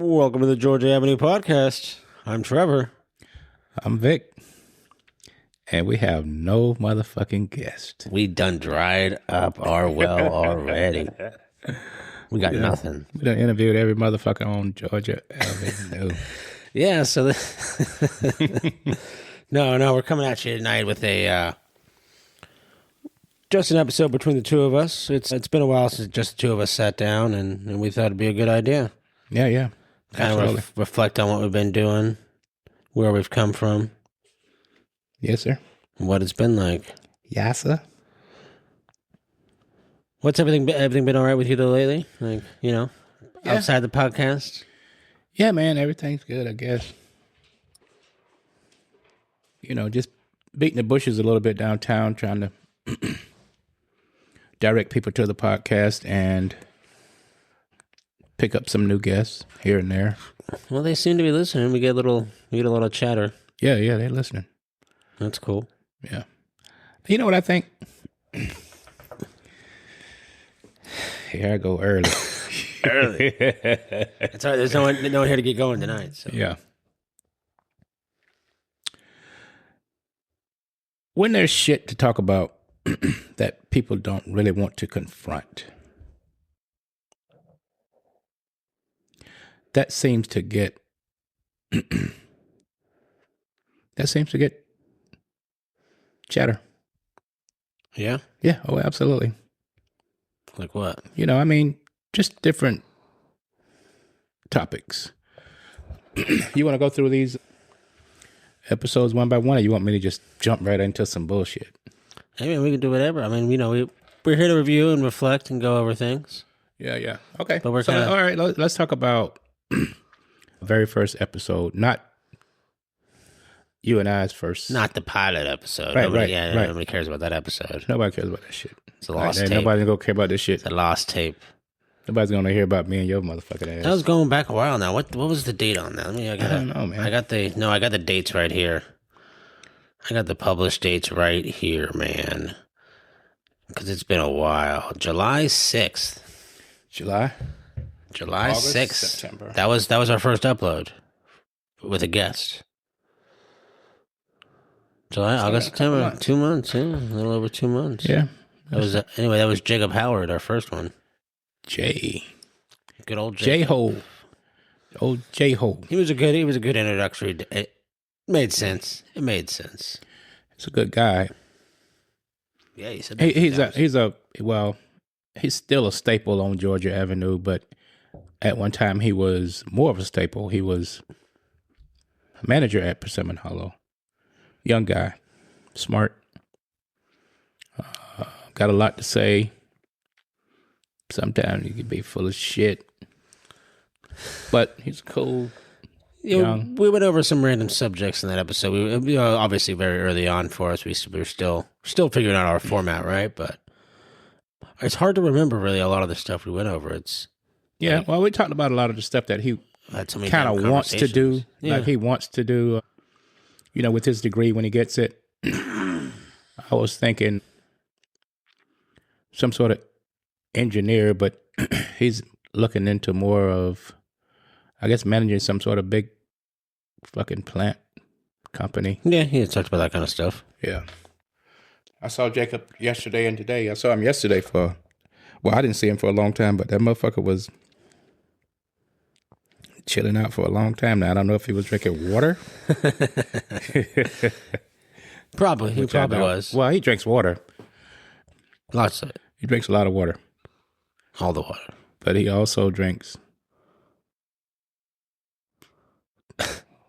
Welcome to the Georgia Avenue Podcast. I'm Trevor. I'm Vic. And we have no motherfucking guest. We done dried up our well already. We got nothing. We done interviewed every motherfucker on Georgia Avenue. Yeah, so no, we're coming at you tonight with a just an episode between the two of us. It's been a while since just the two of us sat down, and we thought it'd be a good idea. Yeah. Kind of reflect on what we've been doing, where we've come from. Yes, sir. What it's been like. Yes, sir. What's everything been all right with you though lately? Like, outside the podcast? Yeah, man, everything's good, I guess. Just beating the bushes a little bit downtown, trying to direct people to the podcast and pick up some new guests here and there. Well, they seem to be listening. We get a little chatter. Yeah, they're listening. That's cool. Yeah. You know what I think? Here I go early. Early. It's all right. There's no one here to get going tonight. So. Yeah. When there's shit to talk about that people don't really want to confront, that seems to get chatter. Yeah? Yeah, oh, absolutely. Like what? Just different topics. You want to go through these episodes one by one, or you want me to just jump right into some bullshit? I mean, we can do whatever. I mean, we're here to review and reflect and go over things. Yeah. Okay. But we're all right, let's talk about the very first episode, not you and I's first. Not the pilot episode. Right. Nobody cares about that episode. Nobody cares about that shit. It's a lost tape. Nobody's gonna care about this shit. It's a lost tape. Nobody's gonna hear about me and your motherfucking ass. That was going back a while now. What was the date on that? I don't know, man. I got the dates right here. I got the published dates right here, man. Because it's been a while. July 6th. July August, 6th. September. That was our first upload with a guest. July, August, September. 2 months, yeah. A little over 2 months. Yeah. That was Jacob Howard, our first one. Jay. Good old Jacob. J-Ho. Old J-Ho. He was a good introductory. It made sense. He's a good guy. Yeah, he said he's still a staple on Georgia Avenue, but at one time he was more of a staple. He was a manager at Persimmon Hollow. Young guy, smart, got a lot to say. Sometimes he can be full of shit, but he's cool. Young. We went over some random subjects in that episode. We obviously very early on for us. We were still figuring out our format, right? But it's hard to remember really a lot of the stuff we went over. Well, we talked about a lot of the stuff that he kind of wants to do. Yeah. Like he wants to do, with his degree when he gets it. I was thinking some sort of engineer, but he's looking into more of, I guess, managing some sort of big fucking plant company. Yeah, he had talked about that kind of stuff. Yeah. I saw Jacob yesterday and today. I saw him yesterday I didn't see him for a long time, but that motherfucker was chilling out for a long time now. I don't know if he was drinking water. Probably. He probably was. Well, he drinks water. Lots of it. He drinks a lot of water. All the water. But he also drinks.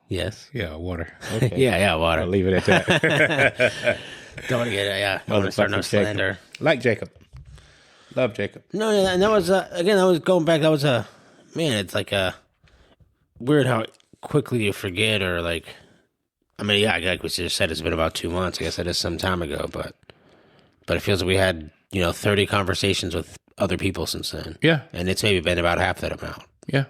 Yes. Yeah, water. Okay. Yeah, water. I'll leave it at that. Don't want to get it. Yeah. Don't want to start no slander. Like Jacob. Love Jacob. No, and that was, again, that was going back. That was it's like weird how quickly you forget or like, like we just said, it's been about 2 months. I guess that is some time ago, but it feels like we had, 30 conversations with other people since then. Yeah. And it's maybe been about half that amount. Yeah.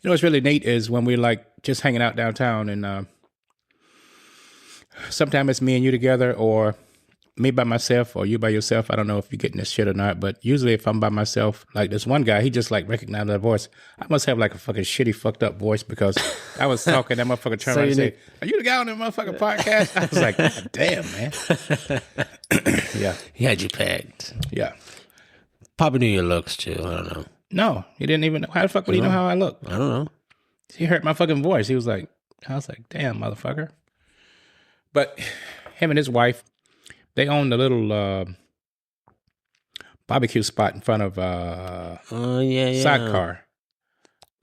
What's really neat is when we're like just hanging out downtown and sometimes it's me and you together or me by myself or you by yourself, I don't know if you're getting this shit or not, but usually if I'm by myself, like this one guy, he just like recognized my voice. I must have like a fucking shitty fucked up voice because I was talking, that motherfucker turned around and said, "Are you the guy on that motherfucking podcast?" I was like, God damn, man. Yeah. He had you pegged. Yeah. Probably knew your looks too. I don't know. No, he didn't even know. How the fuck would he know how I look? I don't know. He heard my fucking voice. He was like, I was like, damn, motherfucker. But him and his wife, they own the little barbecue spot in front of Sidecar.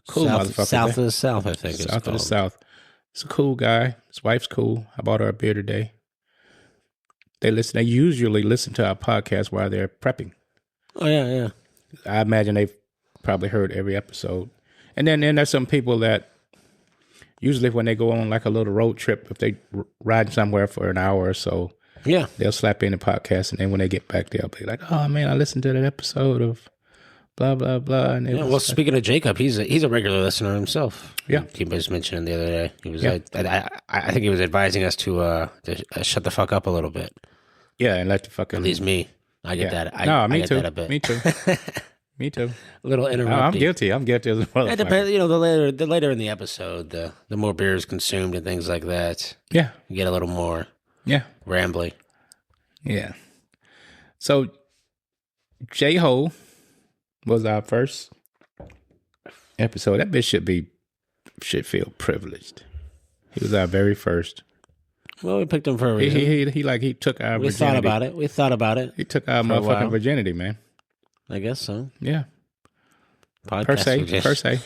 Cool motherfucker. South of the South, I think. South of the South. He's a cool guy. His wife's cool. I bought her a beer today. They listen. They usually listen to our podcast while they're prepping. Oh, yeah. I imagine they've probably heard every episode. And then there's some people that usually when they go on like a little road trip, if they ride somewhere for an hour or so, yeah, they'll slap in the podcast. And then when they get back, they'll be like, "Oh man, I listened to that episode of blah, blah, blah." And well, speaking of Jacob, he's a regular listener himself. Yeah. He was mentioning the other day. He was I think he was advising us to shut the fuck up a little bit. Yeah, and let the fucking... At least me. I get that. Me get too. That a bit. Me too. Me too. A little interrupting. I'm guilty. I'm guilty as well. It depends. The later in the episode, the more beer is consumed and things like that. Yeah. You get a little more. Yeah. Rambly. Yeah. So, J-Ho was our first episode. That bitch should feel privileged. He was our very first. Well, we picked him for a reason. He took our virginity. We thought about it. He took our motherfucking virginity, man. I guess so. Yeah. Podcast per se.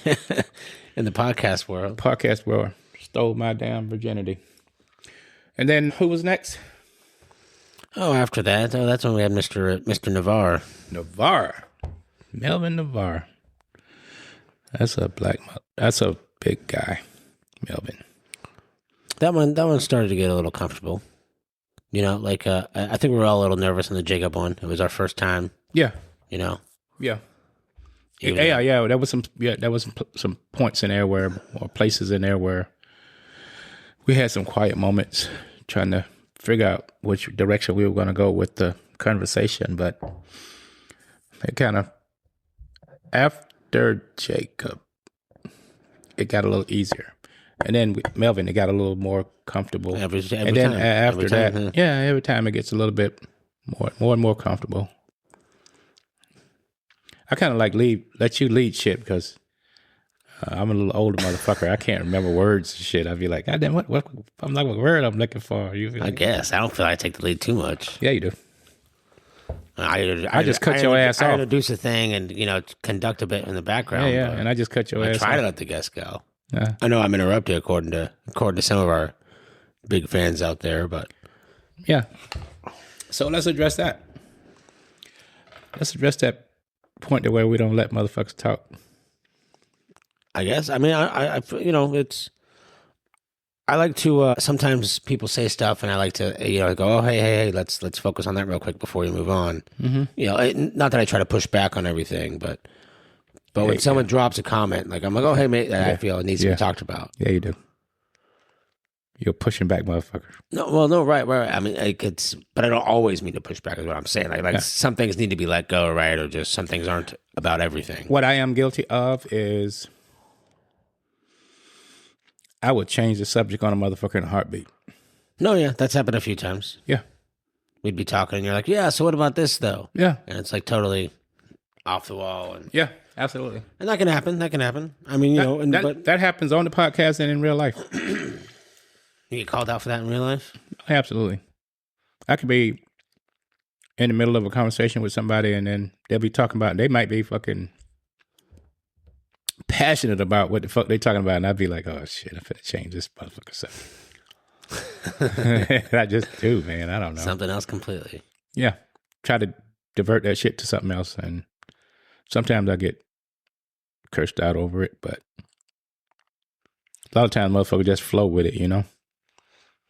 In the podcast world. Stole my damn virginity. And then who was next? Oh, after that. Oh, that's when we had Mr. Navarre. Melvin Navarre. That's a big guy, Melvin. That one started to get a little comfortable. I think we were all a little nervous on the Jacob one. It was our first time. Yeah. Yeah. Yeah. There was some points in there or places in there where we had some quiet moments trying to figure out which direction we were going to go with the conversation, but it kind of, after Jacob, it got a little easier. And then with Melvin, it got a little more comfortable. Every time, every time it gets a little bit more and more comfortable. I kind of like let you lead shit because I'm a little older motherfucker. I can't remember words and shit. I'd be like, God damn, what I'm like, what word I'm looking for? I guess. I don't feel like I take the lead too much. Yeah, you do. I just cut your ass off. I introduce a thing and, conduct a bit in the background. Yeah, and I just cut your ass off. I try to let the guests go. Yeah. I know I'm interrupted according to some of our big fans out there, but yeah. So let's address that. Let's address that point to where we don't let motherfuckers talk. I guess. I mean, I it's. I like to sometimes people say stuff, and I like to go, oh hey, let's focus on that real quick before we move on. Mm-hmm. Not that I try to push back on everything, but when someone drops a comment, like I'm like, oh hey mate, I feel it needs to be talked about. Yeah, you do. You're pushing back, motherfucker. No, right. I mean, but I don't always mean to push back. Is what I'm saying. Like some things need to be let go, right? Or just some things aren't about everything. What I am guilty of is I would change the subject on a motherfucker in a heartbeat. No, yeah, that's happened a few times. Yeah, we'd be talking, and you're like, yeah. So what about this though? Yeah, and it's like totally off the wall. And yeah, absolutely. And that can happen. I mean, that happens on the podcast and in real life. You get called out for that in real life? Absolutely. I could be in the middle of a conversation with somebody and then they'll be talking about, they might be fucking passionate about what the fuck they talking about. And I'd be like, oh shit, I'm finna change this motherfucker subject. I just do, man. I don't know. Something else completely. Yeah. Try to divert that shit to something else. And sometimes I get cursed out over it, but a lot of times motherfuckers just flow with it,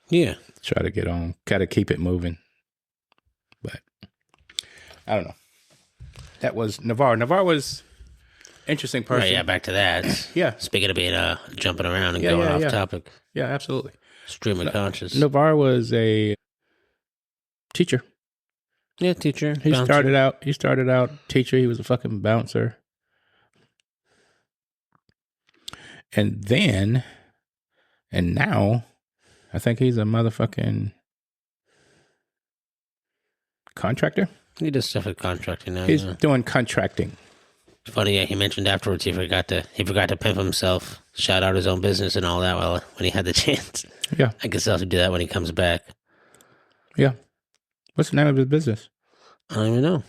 Yeah. Try to get on, kind of keep it moving. But I don't know. That was Navarre. Navarre was interesting person. Right, yeah, back to that. Yeah. Speaking of being jumping around and going off topic. Yeah, absolutely. Stream of conscious. Navarre was a teacher. Yeah, teacher. He bouncer. started out teacher. He was a fucking bouncer. And now, I think he's a motherfucking contractor. He does stuff with contracting now. He's doing contracting. Funny, yeah. He mentioned afterwards he forgot to pimp himself, shout out his own business and all that. When he had the chance. Yeah, I guess he'll have to do that when he comes back. Yeah. What's the name of his business? I don't even know.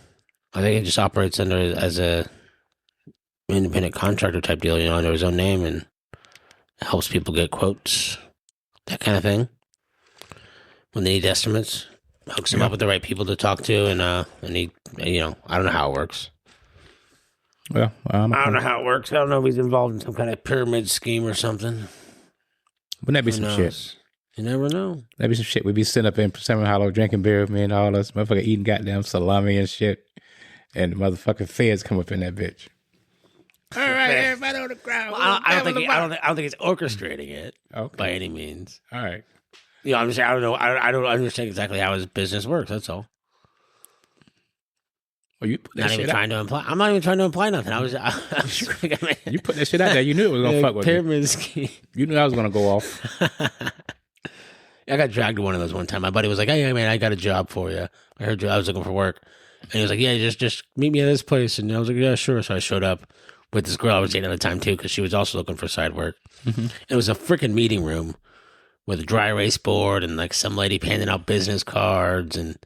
I think he just operates as a independent contractor type deal, under his own name, and helps people get quotes, that kind of thing. When they need estimates, hooks them up with the right people to talk to, and he, I don't know how it works. Well, I don't know how it works. I don't know if he's involved in some kind of pyramid scheme or something. Wouldn't that be some shit? You never know. That'd be some shit. We'd be sitting up in Pacific Hollow drinking beer with me and all us motherfucker eating goddamn salami and shit. And the motherfucking feds come up in that bitch. All right, everybody on the ground. Well, I don't think he's orchestrating it by any means. All right. I'm just saying, I don't know. I don't understand exactly how his business works. That's all. Well, you put that not shit even trying to imply. I'm not even trying to imply nothing. I was you put that shit out there. You knew it was gonna fuck with pyramid scheme. You knew I was gonna go off. I got dragged to one of those one time. My buddy was like, "Hey, man, I got a job for you. I heard I was looking for work," and he was like, "Yeah, just meet me at this place." And I was like, "Yeah, sure." So I showed up with this girl I was dating at the time too, because she was also looking for side work. Mm-hmm. It was a freaking meeting room with a dry erase board and like some lady handing out business cards, and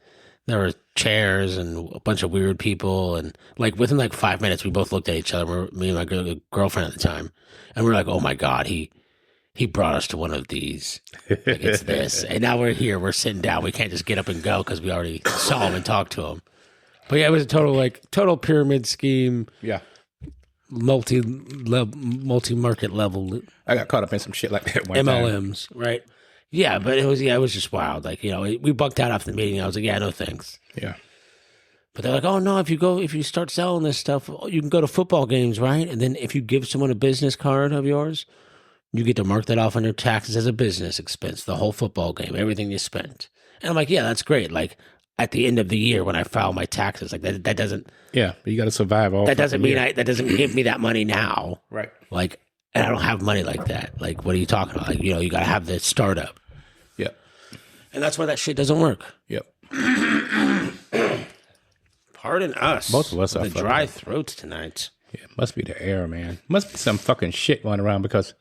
there were chairs and a bunch of weird people. And like within like 5 minutes, we both looked at each other. Me and my girlfriend at the time, and we were like, "Oh my God, he brought us to one of these. Like, it's this." And now we're here. We're sitting down. We can't just get up and go because we already saw him and talked to him. But yeah, it was a total pyramid scheme. Yeah. Multi-market level. I got caught up in some shit like that one MLMs, time. Right? Yeah, but it was just wild. Like, we bucked out after the meeting. I was like, yeah, no thanks. Yeah. But they're like, oh no, if you start selling this stuff, you can go to football games, right? And then if you give someone a business card of yours, you get to mark that off on your taxes as a business expense, the whole football game, everything you spent. And I'm like, yeah, that's great. Like at the end of the year when I file my taxes, like that doesn't. Yeah, but you got to survive all. That doesn't mean that doesn't give me that money now. Right. Like, and I don't have money like that. Like, what are you talking about? Like, you got to have the startup. Yep. And that's why that shit doesn't work. Yep. Pardon us. Both of us are the dry throats tonight. Yeah, must be the air, man. Must be some fucking shit going around because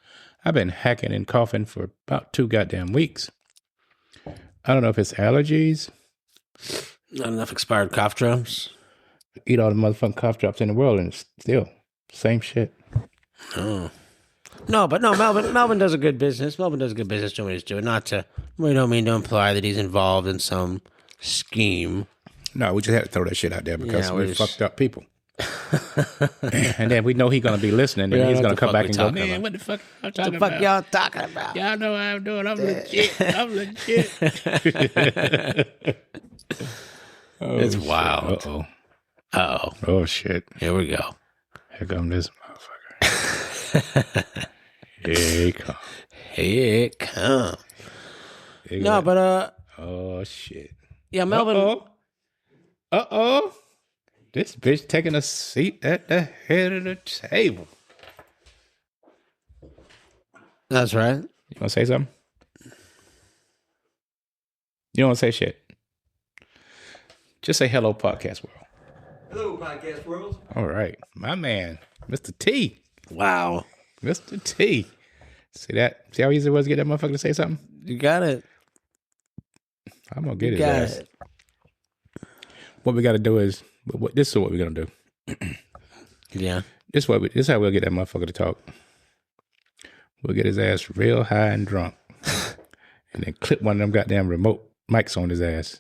I've been hacking and coughing for about 2 goddamn weeks. I don't know if it's allergies. Not enough expired cough drops. Eat all the motherfucking cough drops in the world and it's still same shit. Oh. No, but no, Melvin does a good business. Melvin does a good business doing what he's doing. We don't mean to imply that he's involved in some scheme. No, we just had to throw that shit out there because we're fucked up people. And then we know he's going to be listening and he's going to come back and go, man, what the fuck y'all talking about? Y'all know what I'm doing. I'm legit. I'm legit. It's wild. Uh-oh. Uh-oh. Oh, shit. Here we go. Here comes this motherfucker. Here he come. Here it come. No, but oh shit. Yeah, Melvin. Uh-oh. This bitch taking a seat at the head of the table. That's right. You want to say something? You don't want to say shit. Just say hello, podcast world. Hello, podcast world. All right. My man, Mr. T. Wow. Mr. T. See that? See how easy it was to get that motherfucker to say something? You got it. I'm going to get his ass. What we got to do is, this is what we're going to do. Yeah. This is how we'll get that motherfucker to talk. We'll get his ass real high and drunk. And then clip one of them goddamn remote mics on his ass.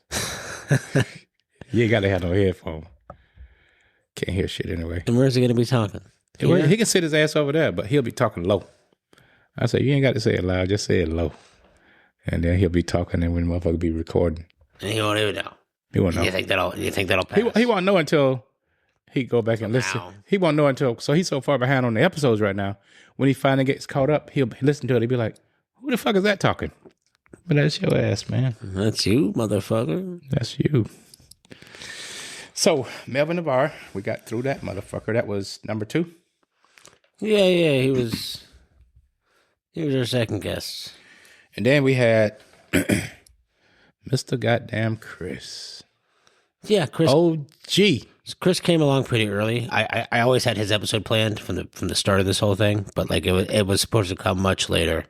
You ain't got to have no headphone. Can't hear shit anyway. And where's he going to be talking? He can sit his ass over there, but he'll be talking low. I say, you ain't got to say it loud, just say it low. And then he'll be talking and when the motherfucker be recording. And he won't even know. He won't know. You think that'll pass? He won't know until he go back and listen. He won't know until, so he's so far behind on the episodes right now. When he finally gets caught up, he'll listen to it. He'll be like, who the fuck is that talking? But that's your ass, man. That's you, motherfucker. That's you. So, Melvin Navarre, we got through that motherfucker. That was number 2. Yeah, he was our second guest. And then we had Mr. Goddamn Chris. Yeah, Chris. OG. Chris came along pretty early. I always had his episode planned from the start of this whole thing, but like it was supposed to come much later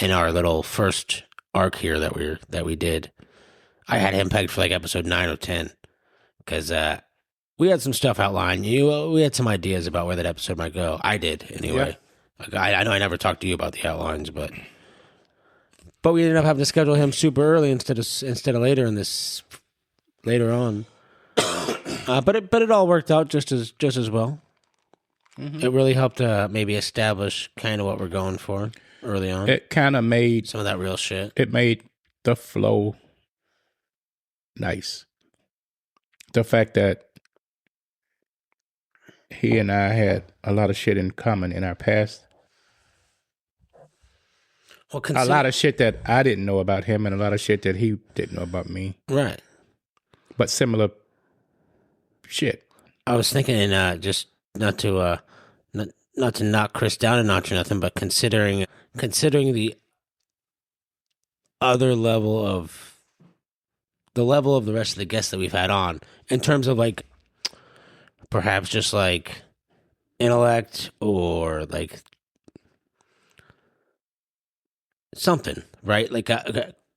in our little first arc here that we did. I had him pegged for like episode 9 or 10 because we had some stuff outlined. We had some ideas about where that episode might go. I did anyway. Yeah. Like, I know I never talked to you about the outlines, but we ended up having to schedule him super early instead of later on. But it all worked out just as well. Mm-hmm. It really helped maybe establish kind of what we're going for early on. It kind of made some of that real shit. It made the flow nice. The fact that he and I had a lot of shit in common in our past. Well, a lot of shit that I didn't know about him and a lot of shit that he didn't know about me. Right. But similar shit. I was thinking, just not to knock Chris down a notch or nothing, but considering the other level of the rest of the guests that we've had on, in terms of like perhaps just like intellect or like something, right? Like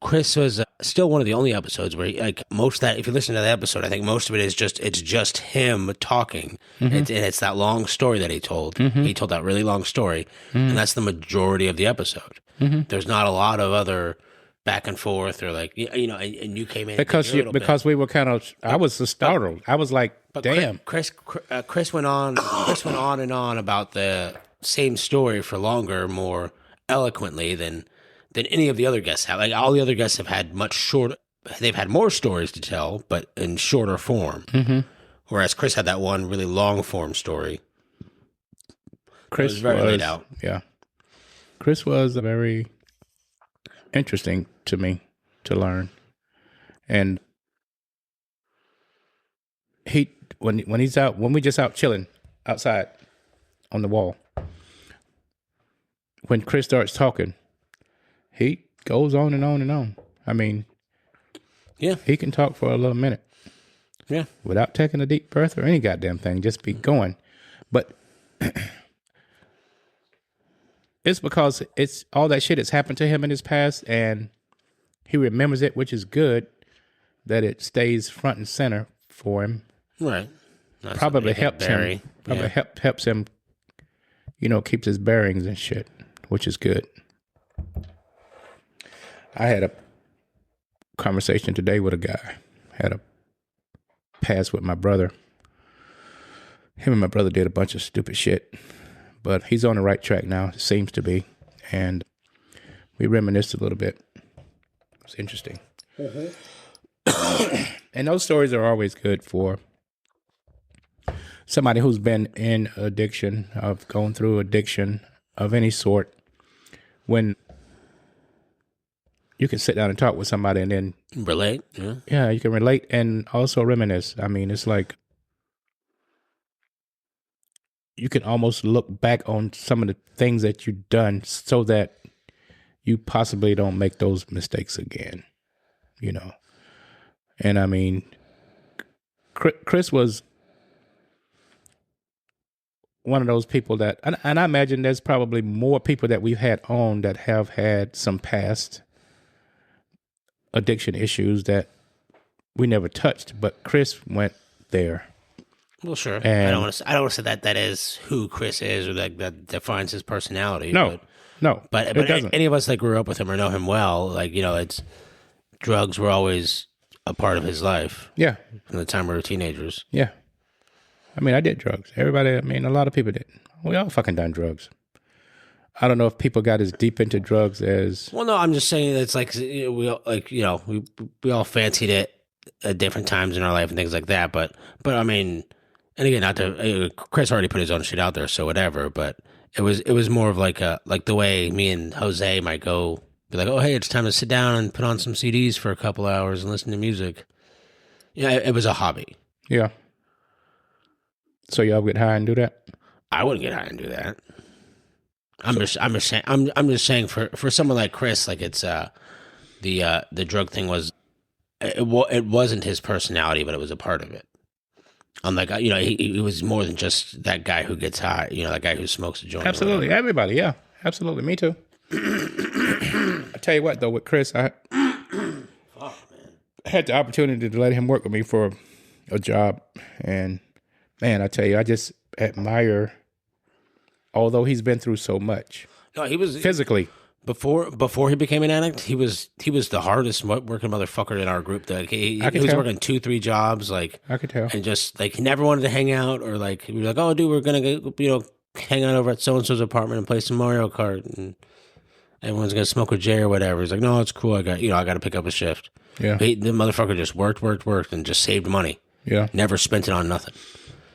Chris was still one of the only episodes where most of that, if you listen to that episode, I think most of it is just him talking. Mm-hmm. It's that long story that he told. Mm-hmm. He told that really long story, mm-hmm. and that's the majority of the episode. Mm-hmm. There's not a lot of other back and forth or like, and you came in because we were kind of, I was startled. I was like, damn. Chris went on and on about the same story for longer, more eloquently than any of the other guests have. Like all the other guests have had much shorter. They've had more stories to tell, but in shorter form. Mm-hmm. Whereas Chris had that one really long form story. Chris was very laid out. Yeah, Chris was very interesting to me to learn, and when we just out chilling outside on the wall, when Chris starts talking. He goes on and on and on. I mean, yeah, he can talk for a little minute. Yeah. Without taking a deep breath or any goddamn thing, just be going. But it's because it's all that shit has happened to him in his past and he remembers it, which is good that it stays front and center for him. Right. Probably helps him. Probably helps him, keeps his bearings and shit, which is good. I had a conversation today with a guy. Had a pass with my brother. Him and my brother did a bunch of stupid shit, but he's on the right track now. It seems to be, and we reminisced a little bit. It was interesting. Mm-hmm. And those stories are always good for somebody who's been in addiction, of going through addiction of any sort. When you can sit down and talk with somebody and then relate. Yeah, you can relate and also reminisce. I mean, it's like you can almost look back on some of the things that you've done so that you possibly don't make those mistakes again, And I mean, Chris was one of those people that, and I imagine there's probably more people that we've had on that have had some past addiction issues that we never touched, but Chris went there. Well, sure. And I don't want to say that is who Chris is or that defines his personality. No. But it doesn't. Any of us that grew up with him or know him well, it's drugs were always a part of his life. Yeah. From the time we were teenagers. Yeah. I mean, I did drugs. Everybody, a lot of people did. We all fucking done drugs. I don't know if people got as deep into drugs as. Well, no, I'm just saying it's like we all fancied it at different times in our life and things like that. But I mean, and again, not to Chris already put his own shit out there, so whatever. But it was more of like the way me and Jose might go, be like, oh hey, it's time to sit down and put on some CDs for a couple hours and listen to music. Yeah, it was a hobby. Yeah. So y'all get high and do that? I wouldn't get high and do that. I'm just saying for someone like Chris, like it's the drug thing was it wasn't his personality, but it was a part of it. Unlike he was more than just that guy who gets high, that guy who smokes a joint. Absolutely, everybody, yeah, absolutely, me too. I tell you what, though, with Chris, I had the opportunity to let him work with me for a job, and man, I tell you, I just admire. Although he's been through so much, No, he was physically. Before he became an addict, he was the hardest working motherfucker in our group. That he was tell. working 2-3 jobs, like I could tell, and just like he never wanted to hang out, or like we were like, oh, dude, we're gonna go, hang out over at so and so's apartment and play some Mario Kart, and everyone's gonna smoke with Jay or whatever. He's like, no, it's cool. I got to pick up a shift. Yeah, the motherfucker just worked, and just saved money. Yeah, never spent it on nothing.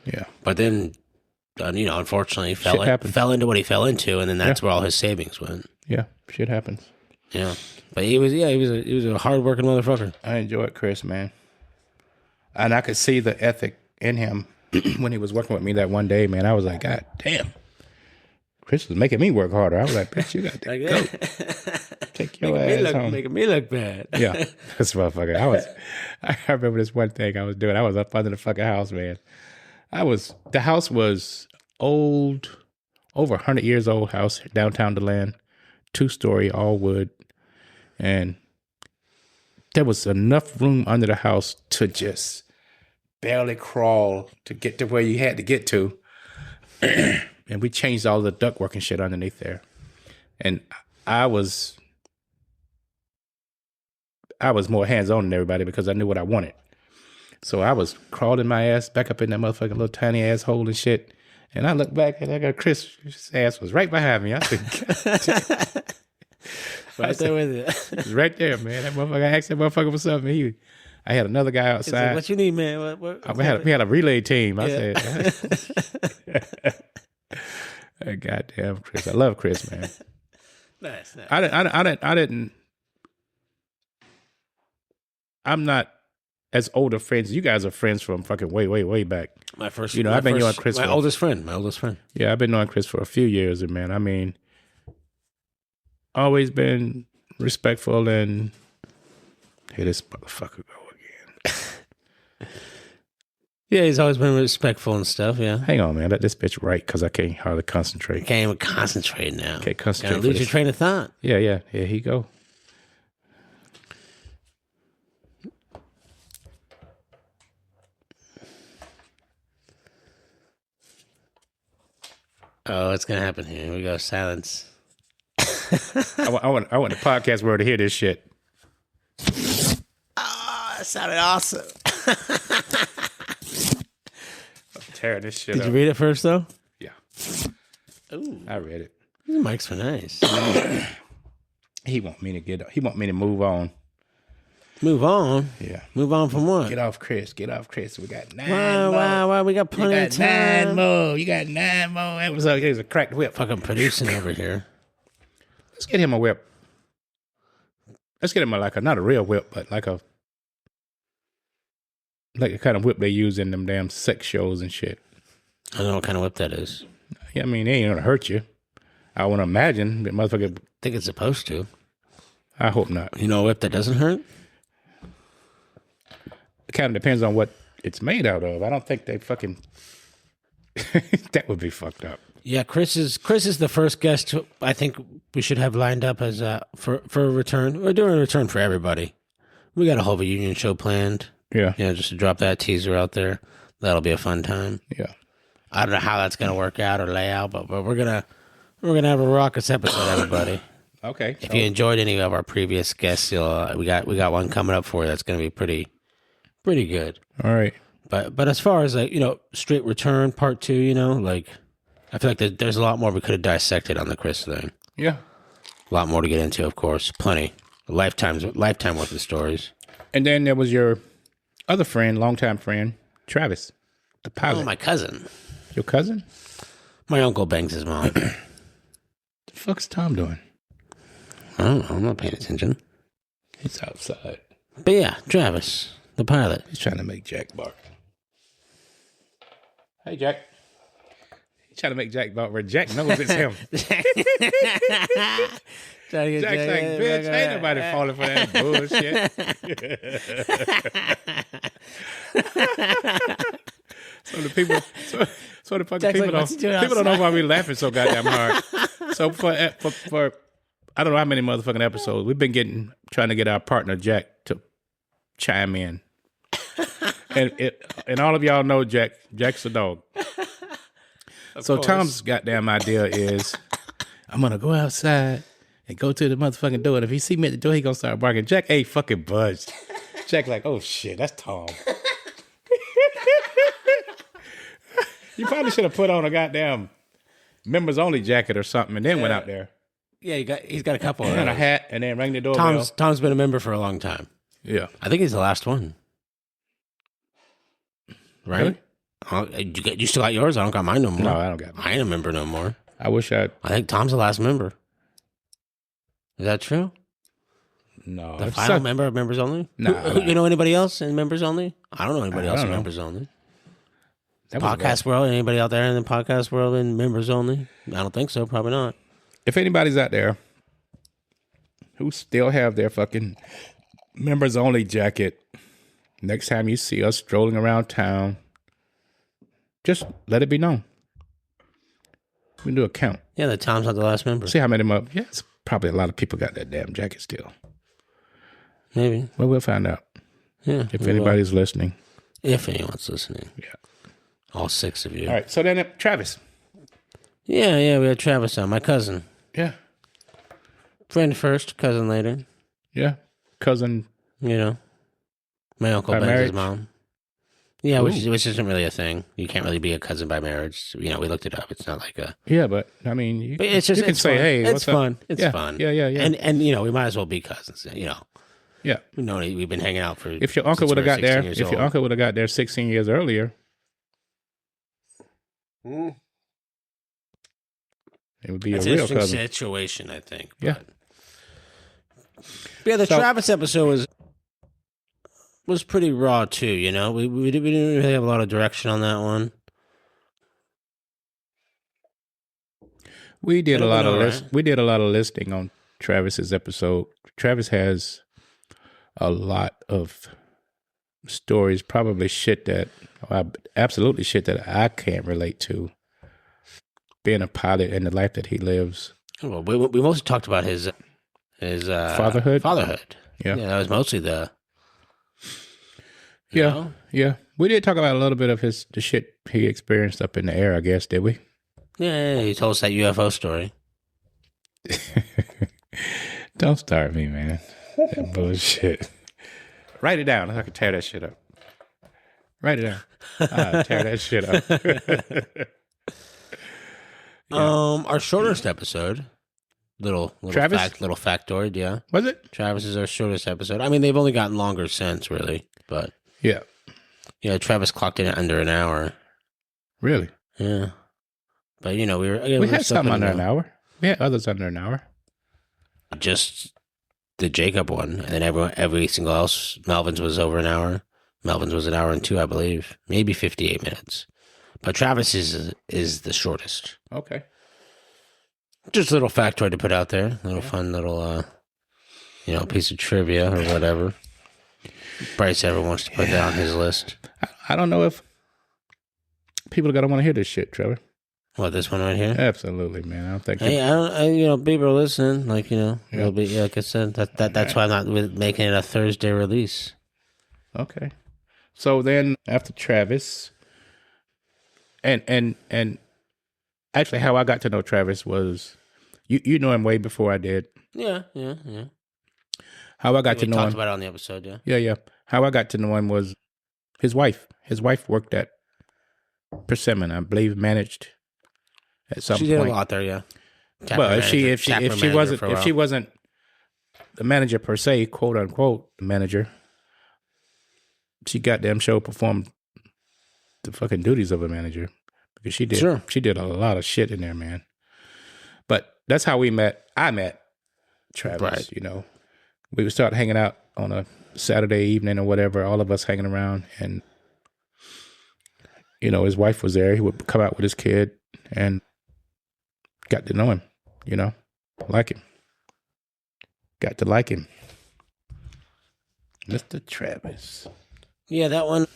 Yeah, but then, unfortunately, fell into what he fell into, and then that's where all his savings went. Yeah, shit happens. Yeah, but he was a hard-working motherfucker. I enjoyed Chris, man, and I could see the ethic in him when he was working with me that one day, man. I was like, God damn, Chris was making me work harder. I was like, bitch, you got to go. Take your ass home. Making me look bad. Yeah, this motherfucker. I remember this one thing I was doing. I was up under the fucking house, man. The house was old, over 100 years old house, downtown DeLand, 2-story, all wood. And there was enough room under the house to just barely crawl to get to where you had to get to. And we changed all the ductwork and shit underneath there. And I was more hands-on than everybody because I knew what I wanted. So I was crawling my ass back up in that motherfucking little tiny ass hole and shit. And I looked back and I got Chris' ass was right behind me. I said, right there with you. It was right there, man. That motherfucker, I asked that motherfucker for something. I had another guy outside. Like, what you need, man? We had a relay team. I said, goddamn Chris. I love Chris, man. Nice. I'm not as older friends. You guys are friends from fucking way, way, way back. I've been knowing Chris. My oldest friend. Yeah, I've been knowing Chris for a few years, and man, I mean, always been respectful and here this motherfucker go again. Yeah, he's always been respectful and stuff. Yeah. Hang on, man. Let this bitch write because I can't hardly concentrate. Can't even concentrate now. Can't concentrate. Gotta lose your train of thought. Yeah. Here he go. Oh, what's gonna happen here? Here we go. Silence. I want the podcast world to hear this shit. Oh, that sounded awesome. I'm tearing this shit Did up. you read it first, though? Yeah. Ooh. I read it. These mics were nice. He want me to move on. Move on? Yeah. Move on from what? Get off Chris. We got 9 more. Why? We got plenty of time. 9 more. You got 9 more episodes. Here's a cracked whip. Fucking producing over here. Let's get him a whip. Let's get him not a real whip, but like a kind of whip they use in them damn sex shows and shit. I don't know what kind of whip that is. Yeah, I mean, it ain't gonna hurt you. I want to imagine, but motherfucker. I think it's supposed to. I hope not. You know a whip that doesn't hurt? It kind of depends on what it's made out of. I don't think they fucking. That would be fucked up. Yeah, Chris is the first guest I think we should have lined up as for a return. We're doing a return for everybody. We got a whole union show planned. Yeah. Just to drop that teaser out there. That'll be a fun time. Yeah. I don't know how that's gonna work out or lay out, but we're gonna have a raucous episode, everybody. Okay. If you enjoyed any of our previous guests, we got one coming up for you that's gonna be pretty good. All right. But as far as straight return part 2, I feel like there's a lot more we could have dissected on the Chris thing. Yeah. A lot more to get into, of course. Plenty. Lifetime worth of stories. And then there was your other friend, longtime friend, Travis, the pilot. Oh, my cousin. Your cousin? My uncle bangs his mom. The fuck's Tom doing? I don't know. I'm not paying attention. He's outside. But yeah, Travis, the pilot. He's trying to make Jack bark. Hey, Jack. He's trying to make Jack vote where Jack knows it's him. Jack's like, bitch, ain't nobody falling for that bullshit. So the fucking people don't know why we laughing so goddamn hard. So for I don't know how many motherfucking episodes we've been trying to get our partner Jack to chime in, and all of y'all know Jack's a dog. So Tom's goddamn idea is, I'm gonna go outside and go to the motherfucking door, and if he see me at the door, he gonna start barking. Jack ain't fucking budged. Jack like, oh shit, that's Tom. You probably should have put on a goddamn members only jacket or something, and then went out there. Yeah, he's got a couple of And a those. hat, and then rang the doorbell. Tom's been a member for a long time. Yeah, I think he's the last one. Right? Really? You still got yours? I don't got mine no more. No, I don't got mine. I ain't a member no more. I wish I think Tom's the last member. Is that true? no. The final member of members only? Nah. You know anybody else in members only? I don't know anybody else in don't know. members only. That was Podcast world? Anybody out there in the podcast world in members only? I don't think so. Probably not. If anybody's out there who still have their fucking members only jacket, next time you see us strolling around town, just let it be known. We can do a count. Yeah, the Tom's not the last member. See how many more. Yeah, it's probably a lot of people got that damn jacket still. Maybe. Well, we'll find out. Yeah. If anybody's listening. If anyone's listening. Yeah. All 6 of you. All right. So then, Travis. Yeah, we had Travis on. My cousin. Yeah. Friend first, cousin later. Yeah. Cousin. You know. My uncle By Ben's marriage? his mom. Yeah, which isn't really a thing. You can't really be a cousin by marriage. You know, we looked it up. It's not like a... Yeah, but, I mean, But it's just, you can it's say, fun. hey, it's what's fun. up? It's Yeah. fun. Yeah. And you know, we might as well be cousins. You know, Yeah. we've been hanging out for. If your uncle since would have we were got there, 16 years if your old. uncle would have got there 16 years earlier, it would be It's a an real interesting cousin. situation, I think. Yeah. But yeah, the So- Travis episode was pretty raw too. You know, we didn't really have a lot of direction on that one. We did But a it lot went of all right. we did a lot of listing on Travis's episode. Travis has a lot of stories, probably absolutely shit that I can't relate to. Being a pilot and the life that he lives. Well, we mostly talked about his Fatherhood? Fatherhood. Yeah. That was mostly the. you Yeah. know? Yeah. We did talk about a little bit of the shit he experienced up in the air, I guess, did we? Yeah, he told us that UFO story. Don't start me, man. That bullshit. Write it down. I can tear that shit up. Write it down. Tear that shit up. Our shortest episode, little Travis? little factoid, yeah. Was it? Travis is our shortest episode. I mean, they've only gotten longer since, really, but Yeah. yeah, Travis clocked in under an hour. Really? Yeah, but you know, we had some under an hour. We had others under an hour. Just the Jacob one, and then every single else. Melvin's was over an hour. Melvin's was an hour and 2, I believe, maybe 58 minutes. But Travis is the shortest. Okay. Just a little factoid to put out there. A little fun little, piece of trivia or whatever. Bryce ever wants to put that on his list. I don't know if people are going to want to hear this shit, Trevor. What, this one right here? Absolutely, man. I don't think... Hey, people are listening. Like, it'll be, like I said, that's why I'm not making it a Thursday release. Okay. So then after Travis... And actually, how I got to know Travis was, you know him way before I did. Yeah. How I got to We know talked him. about it on the episode, yeah. Yeah. How I got to know him was his wife. His wife worked at Persimmon, I believe, managed at some She point. did a lot there, yeah. Well, if she wasn't the manager per se, quote unquote, the manager, she goddamn show performed the fucking duties of a manager because she did. Sure. She did a lot of shit in there, man. But that's how we met. I met Travis. Right. You know, we would start hanging out on a Saturday evening or whatever. All of us hanging around, and his wife was there. He would come out with his kid and got to know him, like him. Got to like him. Mr. Travis. Yeah, that one.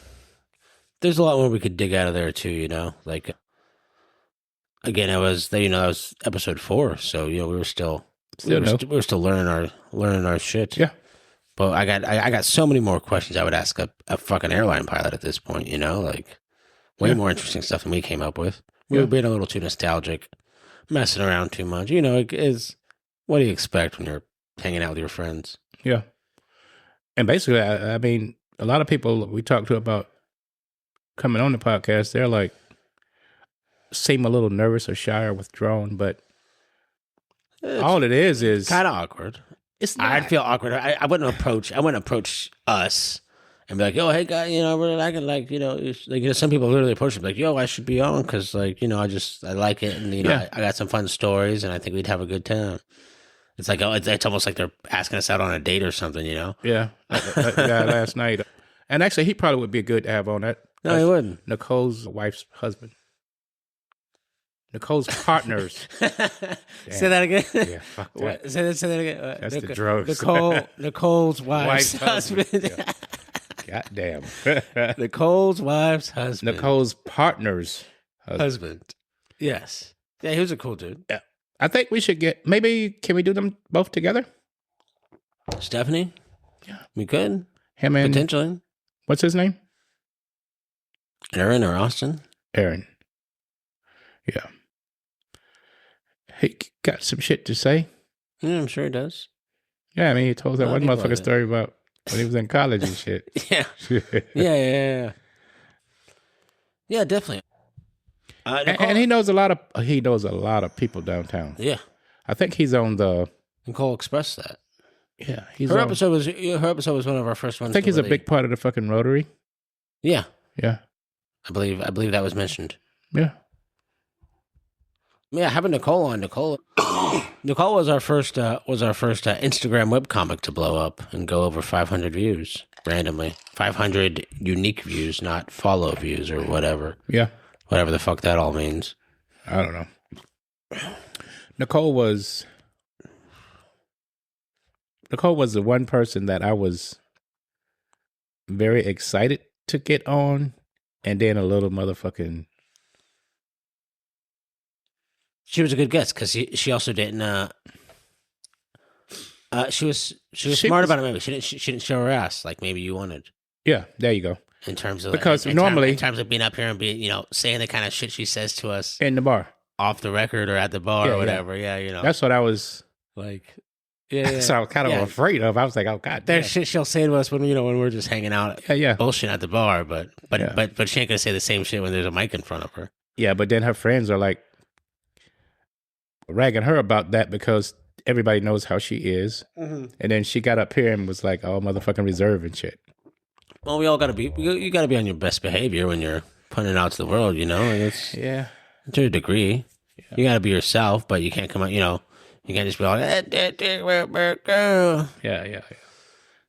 There's a lot more we could dig out of there too. Like again, that was episode 4, so we were still we were still learning our shit. Yeah. But I got so many more questions I would ask a fucking airline pilot at this point. Like way more interesting stuff than we came up with. We were being a little too nostalgic, messing around too much. It is what do you expect when you're hanging out with your friends? Yeah. And basically, I mean, a lot of people we talk to about coming on the podcast, they're like, seem a little nervous or shy or withdrawn, but all it is kind of awkward. It's not. I'd feel awkward. I wouldn't approach us and be like, "Yo, hey guy, we're acting like some people literally approach me like, "Yo, I should be on because I like it and I got some fun stories and I think we'd have a good time." It's like it's almost like they're asking us out on a date or something, Yeah, that guy last night, and actually he probably would be good to have on that. No, he wouldn't. Nicole's wife's husband. Nicole's partners. Say that again. Yeah, fuck that. What? Say that again. That's the drugs. Nicole's wife's husband. Yeah. Goddamn. Nicole's wife's husband. Nicole's partner's husband. Yes. Yeah, he was a cool dude. Yeah. I think we should can we do them both together? Stephanie? Yeah. We could. Him and potentially. What's his name? Aaron or Austin? Aaron. Yeah. He got some shit to say. Yeah, I'm sure he does. Yeah, I mean, he told that one motherfucker story about when he was in college and shit. Yeah. Yeah. Yeah, definitely. And he knows a lot of people downtown. Yeah. I think he's on the Nicole expressed that. Yeah, her episode was one of our first ones. I think he's a big part of the fucking Rotary. Yeah. Yeah. I believe that was mentioned. Yeah. Yeah, having Nicole on. Nicole was our first Instagram webcomic to blow up and go over 500 views randomly. 500 unique views, not follow views or whatever. Yeah. Whatever the fuck that all means. I don't know. Nicole was the one person that I was very excited to get on, and then a little motherfucking. She was a good guest because she also didn't. She was smart about it. Maybe she didn't show her ass like maybe you wanted. Yeah, there you go. In terms of because in normally terms of being up here and being saying the kind of shit she says to us in the bar, off the record or at the bar or whatever. Yeah, that's what I was like. Yeah. So I was kind of afraid of. I was like, oh god, there's shit she'll say to us when when we're just hanging out, bullshit at the bar. But she ain't gonna say the same shit when there's a mic in front of her. Yeah, but then her friends are like ragging her about that because everybody knows how she is, and then she got up here and was like, "Oh, motherfucking reserve and shit." Well, we all gotta be. You gotta be on your best behavior when you're putting it out to the world. And it's to a degree. Yeah. You gotta be yourself, but you can't come out. You can't just be all. Yeah.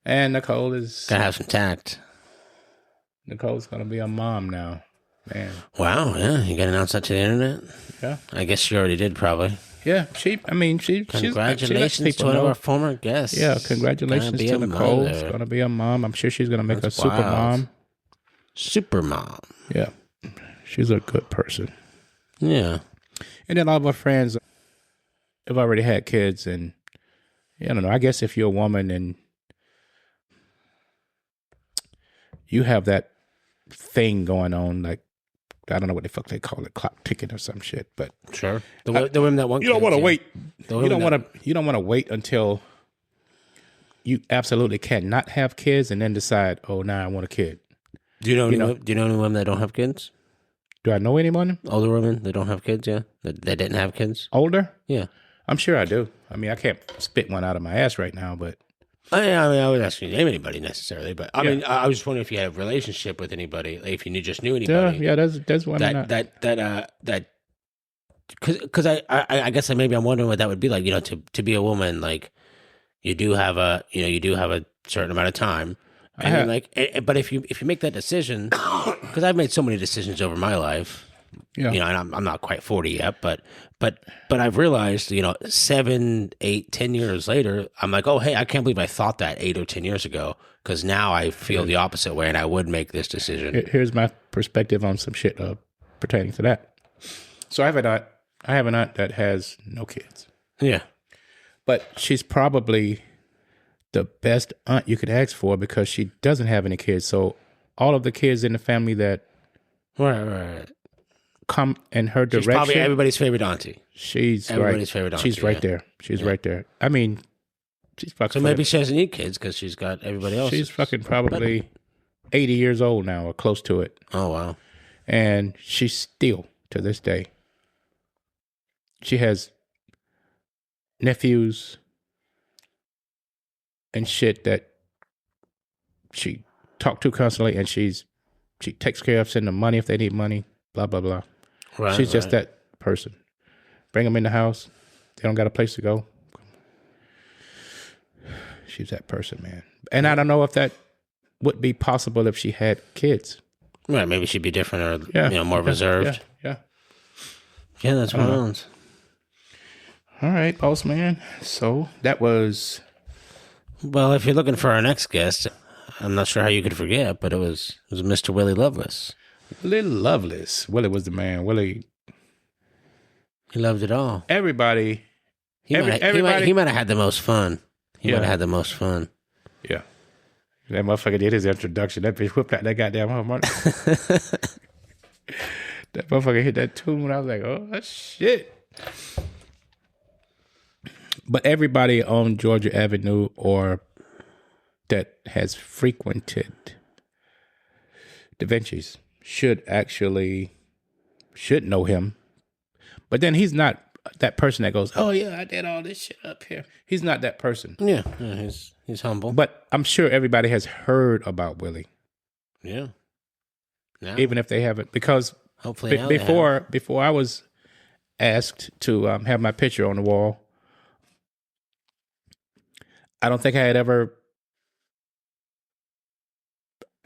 And Nicole is gotta have some tact. Nicole's gonna be a mom now, man. Wow, yeah, you gotta announce that to the internet. Yeah, I guess she already did, probably. Yeah, congratulations to one of our former guests. Yeah, congratulations to Nicole. She's going to be a mom. I'm sure she's going to make a super mom. Super mom. Yeah, she's a good person. Yeah. And then all of our friends have already had kids. And I don't know, I guess if you're a woman and you have that thing going on, like, I don't know what the fuck they call it, clock ticking or some shit. But sure, the women that want you don't want to wait. You don't want to wait until you absolutely cannot have kids and then decide, oh, now I want a kid. Do you know any women that don't have kids? Do I know anyone? Older women that don't have kids? Yeah, that didn't have kids. Older? Yeah, I'm sure I do. I mean, I can't spit one out of my ass right now, but. I would ask you to name anybody necessarily, but I mean, I was just wondering if you had a relationship with anybody, like if you just knew anybody. Yeah, there's one that because I guess maybe I'm wondering what that would be like. To be a woman, like you do have a certain amount of time, But if you make that decision, because I've made so many decisions over my life, Yeah. you know, and I'm not quite 40 yet, but I've realized, you know, 7, 8, 10 years later, I'm like, oh, hey, I can't believe I thought that 8 or 10 years ago, because now I feel the opposite way, and I would make this decision. Here's my perspective on some shit pertaining to that. So I have an aunt that has no kids. Yeah. But she's probably the best aunt you could ask for because she doesn't have any kids. So all of the kids in the family that Right. come in her She's direction, probably everybody's favorite auntie. she's everybody's right. favorite auntie, She's right yeah. there. She's right there. I mean, she's fucking. So maybe she doesn't need kids because she's got everybody else. She's fucking probably 80 years old now or close to it. Oh, wow. And she's still, to this day, she has nephews and shit that she talk to constantly, and she takes care of, send them money if they need money, blah, blah, blah. Right, She's just that person. Bring them in the house. They don't got a place to go. She's that person, man. And I don't know if that would be possible if she had kids. Right, maybe she'd be different or more reserved. Yeah. Yeah, that's what owns. All right, boss man. So that was... Well, if you're looking for our next guest, I'm not sure how you could forget, but it was Mr. Willie Lovelace. Willie Lovelace. Willie was the man. Willie... He loved it all. Everybody... He might have had the most fun. He might have had the most fun. Yeah. That motherfucker did his introduction. That bitch whipped out that goddamn harmonica. That motherfucker hit that tune. I was like, oh, shit. But everybody on Georgia Avenue or that has frequented Da Vinci's should know him. But then he's not that person that goes, oh yeah, I did all this shit up here. He's not that person. Yeah, he's humble. But I'm sure everybody has heard about Willie. Yeah. Even if they haven't, because hopefully before I was asked to have my picture on the wall, I don't think I had ever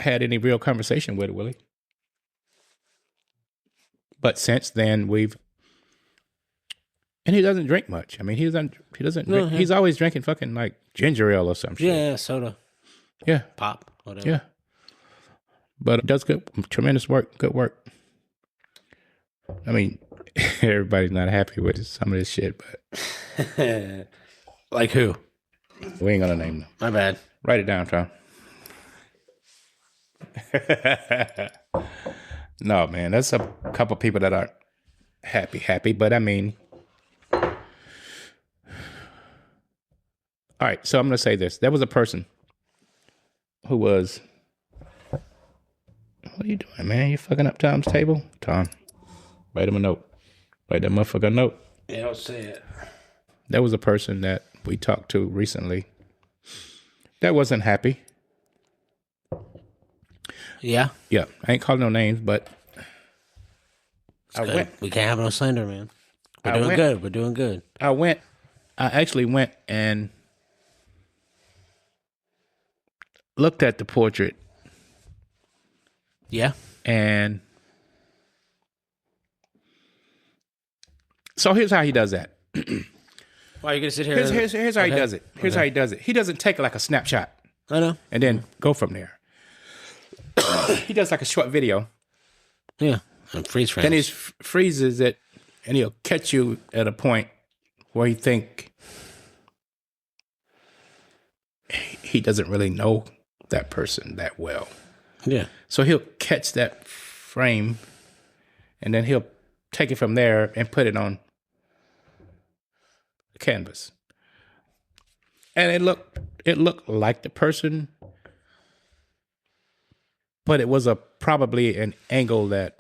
had any real conversation with Willie. But since then, and he doesn't drink much. I mean, he doesn't drink. He's always drinking fucking like ginger ale or some shit. Yeah, soda. Yeah. Pop, whatever. Yeah. But it does tremendous work, good work. I mean, everybody's not happy with some of this shit, but... Like who? We ain't gonna name them. My bad. Write it down, Tom. No, man, there's a couple people that aren't happy, but I mean... All right, so I'm gonna say this. There was a person who was... What are you doing, man? You fucking up Tom's table? Tom, write him a note. Write that motherfucker a note. Yeah, I'll say it. There was a person that we talked to recently that wasn't happy. Yeah? Yeah, I ain't calling no names, but We can't have no slander, man. We're doing good. I actually went and looked at the portrait. Yeah? And so here's how he does that. Why are you going to sit here? Here's how he does it. Here's how he does it. He doesn't take like a snapshot I know. and then go from there. He does like a short video. Yeah. And freeze frames. Then he freezes it, and he'll catch you at a point where you think he doesn't really know that person that well. Yeah. So he'll catch that frame, and then he'll take it from there and put it on the canvas. And it looked like the person, but it was probably an angle thing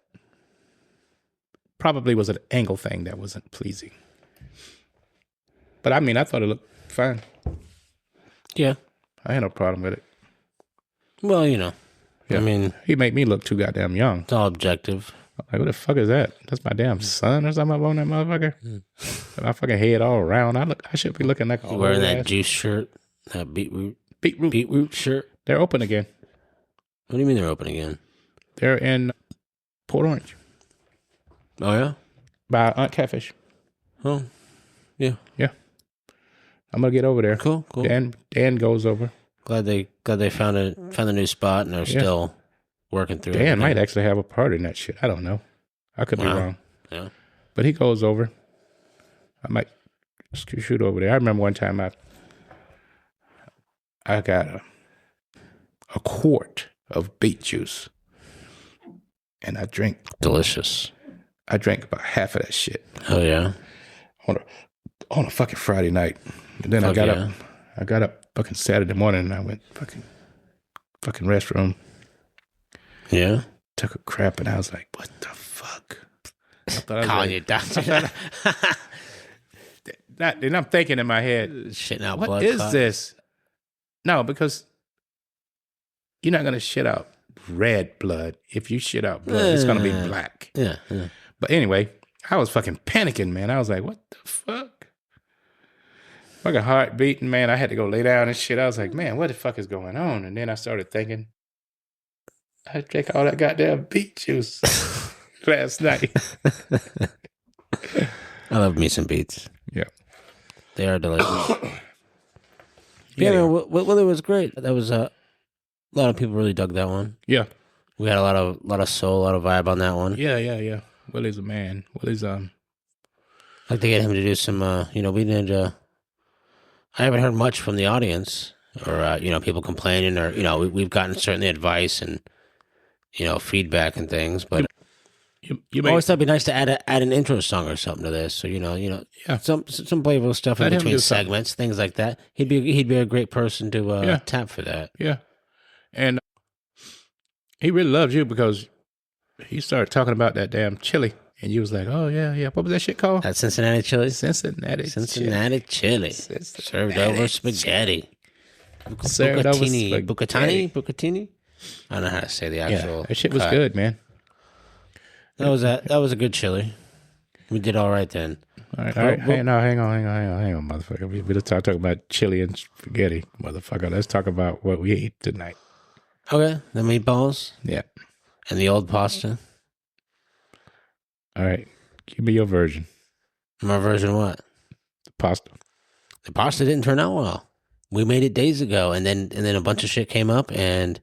that wasn't pleasing. But I mean, I thought it looked fine. Yeah. I had no problem with it. Well, you know. Yeah. I mean, he made me look too goddamn young. it's all objective. Like, what the fuck is that? That's my damn son or something up on that motherfucker. Got my fucking head all around. I should be looking like You're wearing that juice shirt, that beetroot beetroot. shirt. They're open again. What do you mean they're open again? They're in Port Orange Oh yeah. by Aunt Catfish. Oh yeah. Yeah. I'm gonna get over there. Cool. Dan goes over. Glad they found a new spot and they're still working through. Dan might actually have a part in that shit. I don't know. I could be wrong. Yeah. But he goes over. I might shoot over there. I remember one time I got a quart of beet juice, and I drank Delicious. about half of that shit Oh yeah. on a fucking Friday night. And then I got up fucking Saturday morning and I went fucking restroom, Yeah. took a crap, and I was like, what the fuck? I thought I was Calling like, you doctor. and I'm thinking in my head, Shitting out what blood. is clots. this? No, because you're not going to shit out red blood. If you shit out blood, it's going to be black. Yeah. But anyway, I was fucking panicking, man. I was like, what the fuck? Fucking heart beating, man. I had to go lay down and shit. I was like, man, what the fuck is going on? And then I started thinking, I drank all that goddamn beet juice last night. I love me some beets. Yeah. They are delicious. Yeah, man, well, it was great. That was a lot of people really dug that one. Yeah. We had a lot of soul, a lot of vibe on that one. Yeah. Willie's a man. Willie's I'd like to get him to do some. We did. I haven't heard much from the audience, or people complaining, or we've gotten certainly advice and feedback and things, but. you Always thought it'd be nice to add an intro song or something to this, so some playful stuff in Let him between do something. segments, things like that. He'd be a great person to tap for that. Yeah. And he really loves you because he started talking about that damn chili. And you was like, oh, yeah. What was that shit called? That Cincinnati chili, Cincinnati chili, served over spaghetti, Served over spaghetti. bucatini. I don't know how to say the actual. Yeah, that shit was cut. good, man. That was a good chili. We did all right then. All right. Hang on, motherfucker. We just talking about chili and spaghetti, motherfucker. Let's talk about what we ate tonight. Okay, the meatballs Yeah. and the old pasta. All right. Give me your version. My version of what? The pasta. The pasta didn't turn out well. We made it days ago, and then a bunch of shit came up, and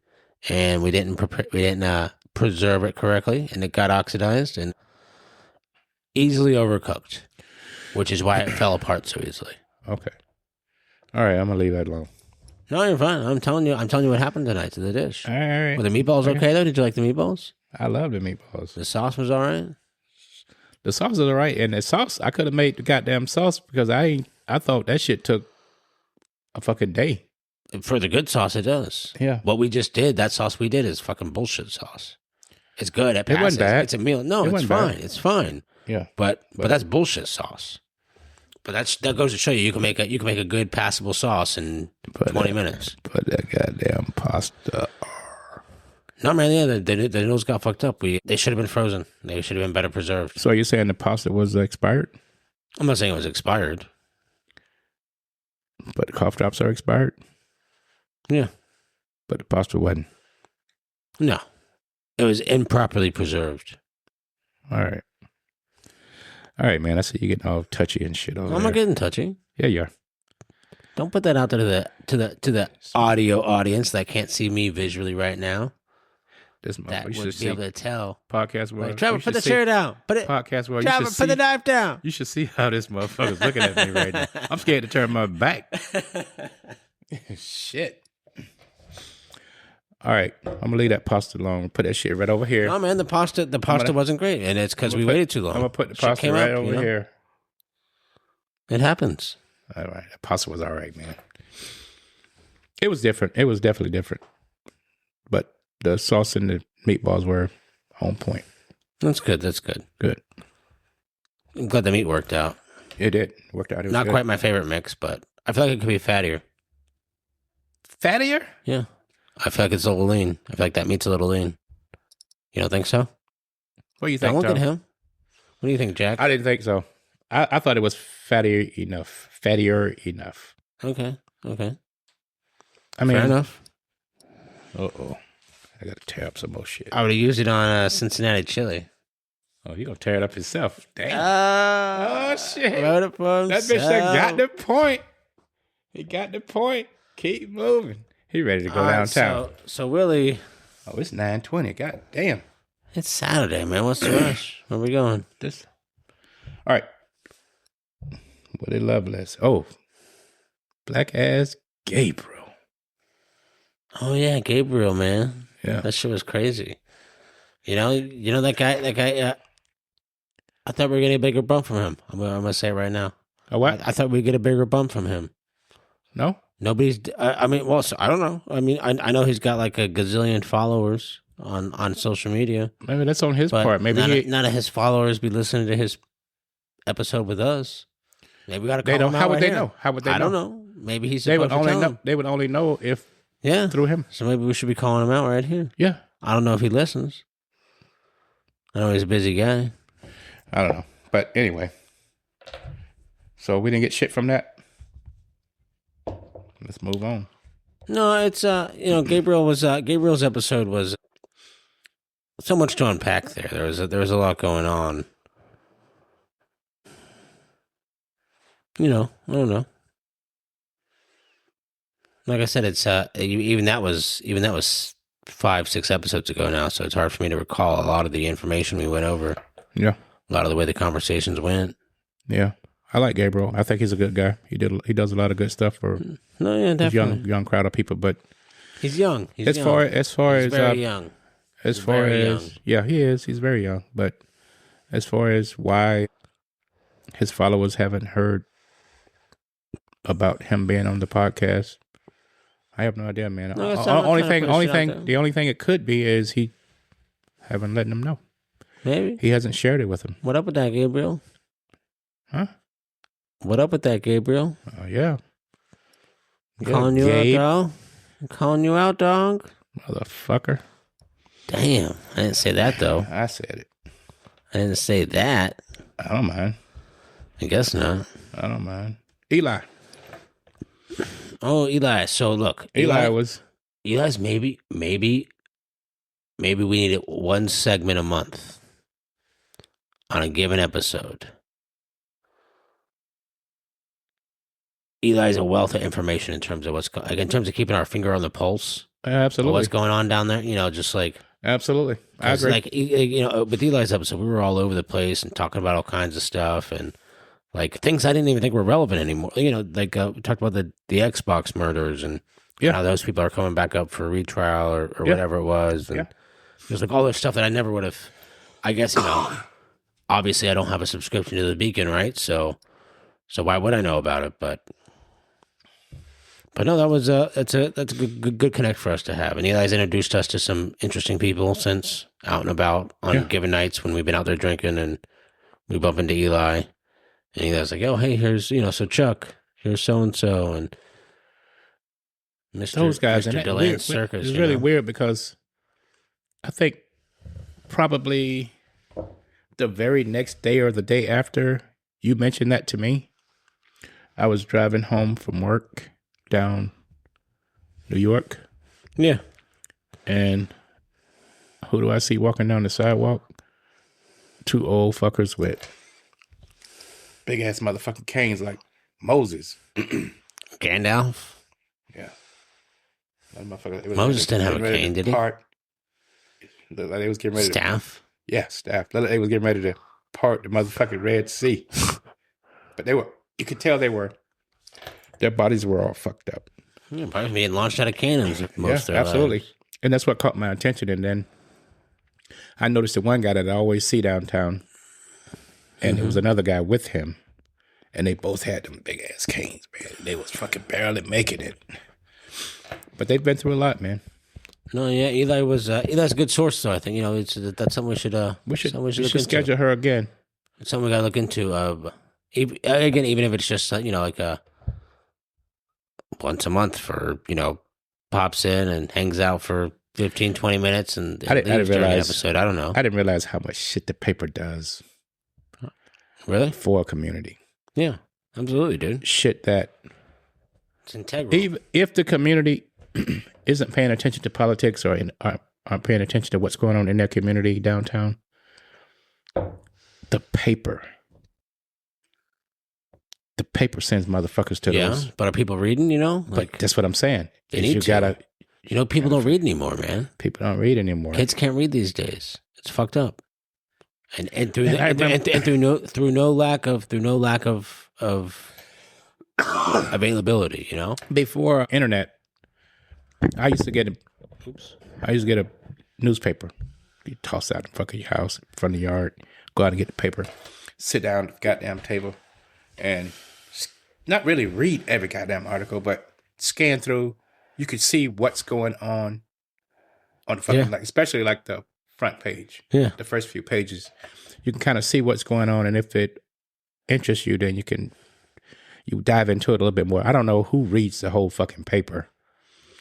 we didn't preserve it correctly, and it got oxidized and easily overcooked, which is why it fell apart so easily. Okay. All right. I'm gonna leave that alone. No, you're fine. I'm telling you what happened tonight to the dish. All right. Were the meatballs okay though? Did you like the meatballs? I love the meatballs. The sauce was all right. The sauce is all right, and the sauce I could have made the goddamn sauce because I thought that shit took a fucking day. For the good sauce, it does. Yeah. What we just did, that sauce we did is fucking bullshit sauce. It's good. It passes. wasn't bad. It's a meal. No, It it's wasn't fine. bad. It's fine. Yeah. But that's bullshit sauce. But that goes to show you can make a good passable sauce in 20 minutes. Put that goddamn pasta. No man, yeah, the noodles got fucked up. They should have been frozen. They should have been better preserved. So you're saying the pasta was expired, I'm not saying it was expired. but the cough drops are expired, Yeah. but the pasta wasn't. No. It was improperly preserved. All right, man. I see you getting all touchy and shit over I'm there. not getting touchy. Yeah, you are. Don't put that out there to the audio audience that can't see me visually right now. This That motherfucker. You would should be see able to tell. podcast world. Like, Trevor, You put the should see chair down. Put it. Podcast world. Trevor, You should put the see. knife down. You should see how this motherfucker's looking at me right now. I'm scared to turn my back. Shit. All right, I'm gonna leave that pasta alone. Put that shit right over here. No, man, the pasta wasn't great, and it's because we waited too long. I'm gonna put the Shit pasta came right up, over here. It happens. All right, the pasta was all right, man. It was different. It was definitely different, but the sauce and the meatballs were on point. That's good. That's good. Good. I'm glad the meat worked out. It did worked out. It was Not good. quite my favorite mix, but I feel like it could be fattier. fattier. Yeah, I feel like it's a little lean. I feel like that meat's a little lean. You don't think so? What do you Don't think? look at Tom? him. What do you think, Jack? I didn't think so. I thought it was fattier enough. Fattier enough. Okay. I mean, Fair enough. Uh-oh. I gotta tear up some more shit. I would have used it on Cincinnati chili. Oh, you gonna tear it up yourself? Damn. Oh shit. Wrote it for That bitch that got the point. He got the point. Keep moving. He ready to go downtown. So Willie. Oh, it's 9:20. God damn. It's Saturday, man. What's the rush? Where we going? All right. What they love less. Oh, black ass Gabriel. Oh yeah, Gabriel, man. Yeah. That shit was crazy. You know that guy. I thought we were getting a bigger bump from him. I'm gonna say it right now. A what? I thought we'd get a bigger bump from him. No. Nobody's. I mean, well, so I don't know. I mean, I know he's got like a gazillion followers on social media. Maybe that's on his But part. Maybe none of his followers be listening to his episode with us. Maybe we got to call they don't. him out How would right they here. know? How would they know? I don't know. Maybe he's. They would supposed to only tell know. him. They would only know if Yeah. through him. So maybe we should be calling him out right here. Yeah. I don't know if he listens. I know he's a busy guy. I don't know. But anyway. So we didn't get shit from that. Let's move on. No, it's Gabriel's episode was so much to unpack there. There was a lot going on. I don't know. Like I said, it's even that was 5-6 episodes ago now, so it's hard for me to recall a lot of the information we went over. Yeah. A lot of the way the conversations went. Yeah. I like Gabriel. I think he's a good guy. He does a lot of good stuff for his young crowd of people. But he's young. As far as very young. As far as yeah, he is. He's very young. But as far as why his followers haven't heard about him being on the podcast, I have no idea, man. No, the only thing it could be is he haven't let them know. Maybe he hasn't shared it with them. What up with that, Gabriel? Huh? What up with that, Gabriel? Yeah. Calling you out, dog. I'm calling you out, dog. Motherfucker. Damn. I didn't say that, though. I said it. I didn't say that. I don't mind. I guess not. I don't mind. Eli. Oh, Eli. So, look. Eli's maybe we need one segment a month on a given episode. Eli's a wealth of information in terms of in terms of keeping our finger on the pulse. Absolutely. What's going on down there? Just like absolutely. I agree. Like with Eli's episode, we were all over the place and talking about all kinds of stuff and like things I didn't even think were relevant anymore. We talked about the Xbox murders and how those people are coming back up for retrial or whatever it was. And there's like all this stuff that I never would have. I guess obviously I don't have a subscription to the Beacon, right? So why would I know about it? But no, that was that's a good connect for us to have. And Eli's introduced us to some interesting people since out and about on given nights when we've been out there drinking, and we bump into Eli, and Eli's like, "Oh, hey, here's so Chuck, here's so and so, and those guys." Mr. Delan's Circus. It's really weird because I think probably the very next day or the day after you mentioned that to me, I was driving home from work down New York. Yeah. And who do I see walking down the sidewalk? 2 old fuckers with big ass motherfucking canes like Moses. Gandalf? Yeah. Moses didn't have a cane, did he? They was getting ready staff? Staff. They was getting ready to part the motherfucking Red Sea. But you could tell their bodies were all fucked up. Yeah, probably being launched out of cannons most of their absolutely. lives. And that's what caught my attention. And then I noticed the one guy that I always see downtown, and it was another guy with him, and they both had them big ass canes, man. They was fucking barely making it. But they've been through a lot, man. No, yeah, Eli's a good source, though. I think that's something we should schedule her again. It's something we gotta look into. Even if it's just like a once a month for pops in and hangs out for 15-20 minutes and I didn't realize episode. I don't know. I didn't realize how much shit the paper does. Really? For a community. Yeah, absolutely, dude. Shit that it's integral. Even if the community isn't paying attention to politics or aren't paying attention to what's going on in their community downtown. The paper sends motherfuckers to those. But are people reading, But that's what I'm saying. They need to. People don't read anymore, man. People don't read anymore. Kids can't read these days. It's fucked up. And through no lack of availability, Before internet, I used to get a newspaper. You toss out in front of your house, in front of your yard, go out and get the paper, sit down at the goddamn table, and not really read every goddamn article, but scan through. You could see what's going on the fucking, especially like the front page. Yeah. The first few pages. You can kind of see what's going on, and if it interests you, then you dive into it a little bit more. I don't know who reads the whole fucking paper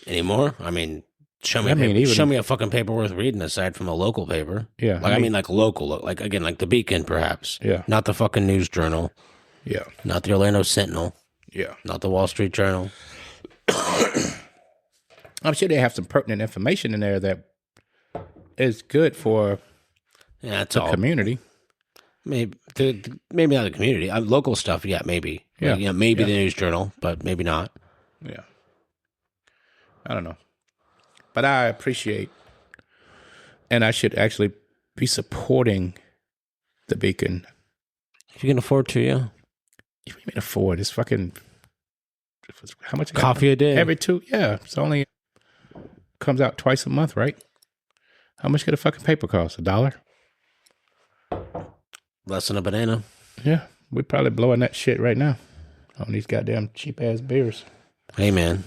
anymore. I mean, show me a fucking paper worth reading aside from a local paper. Yeah. Like local, like again, like the Beacon, perhaps. Yeah. Not the fucking News Journal. Yeah. Not the Orlando Sentinel. Yeah. Not the Wall Street Journal. I'm sure they have some pertinent information in there that is good for the community. Maybe not the community. Local stuff, yeah, maybe. Yeah. Maybe the News Journal, but maybe not. Yeah. I don't know. But I appreciate, and I should actually be supporting the Beacon. If you can afford to, yeah. If you can afford, it's fucking, how much? Coffee a day. Every two, yeah. It's only, comes out twice a month, right? How much could a fucking paper cost? $1? Less than a banana. Yeah. We're probably blowing that shit right now on these goddamn cheap ass beers. Hey, man.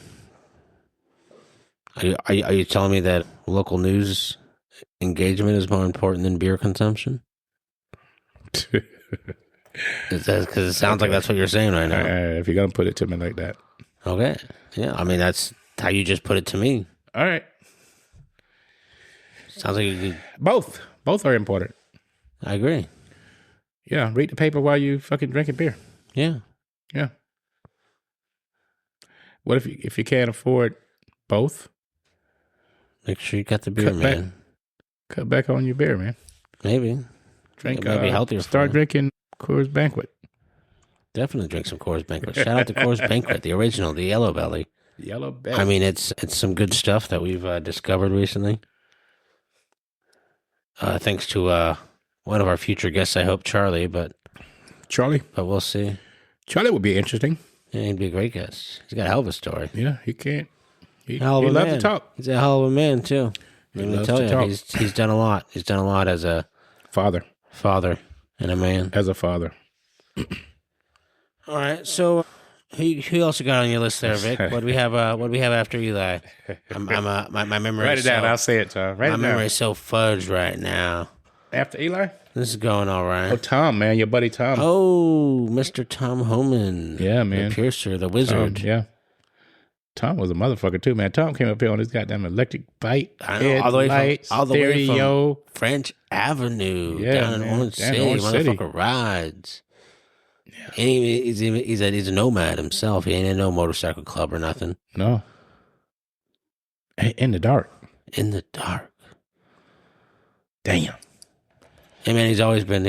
Are you telling me that local news engagement is more important than beer consumption? Because it sounds like that's what you're saying right now. If you're going to put it to me like that. Okay. Yeah. I mean, that's how you just put it to me. All right. Sounds like you could... Both are important. I agree. Yeah. Read the paper while you fucking drinking beer. Yeah. Yeah. What if you can't afford both? Make sure you got the beer, man. Cut back on your beer, man. Maybe. Drink. It might be healthier. Start drinking Coors Banquet. Definitely drink some Coors Banquet. Shout out to Coors Banquet, the original, the Yellow Belly. Yellow Belly. I mean, it's some good stuff that we've discovered recently. Thanks to one of our future guests, I hope, Charlie. But we'll see. Charlie would be interesting. Yeah, he'd be a great guest. He's got a hell of a story. Yeah, he can't. He loves to talk. He's a hell of a man too. Let me tell you, he's done a lot. He's done a lot as a father and a man. As a father. All right, so who else you got on your list there, Vic? What do we have? What do we have after Eli? My memory. Write it down. I'll say it, Tom. My memory is so fudged right now. After Eli, this is going all right. Oh, Tom, man, your buddy Tom. Oh, Mr. Tom Homan. Yeah, man. The piercer, the wizard. Yeah. Tom was a motherfucker too, man. Tom came up here on his goddamn electric bike. I know, all the way from French Avenue down in Orange City. Motherfucker rides. Yeah. And he's a nomad himself. He ain't in no motorcycle club or nothing. No. In the dark. Damn. Hey man, he's always been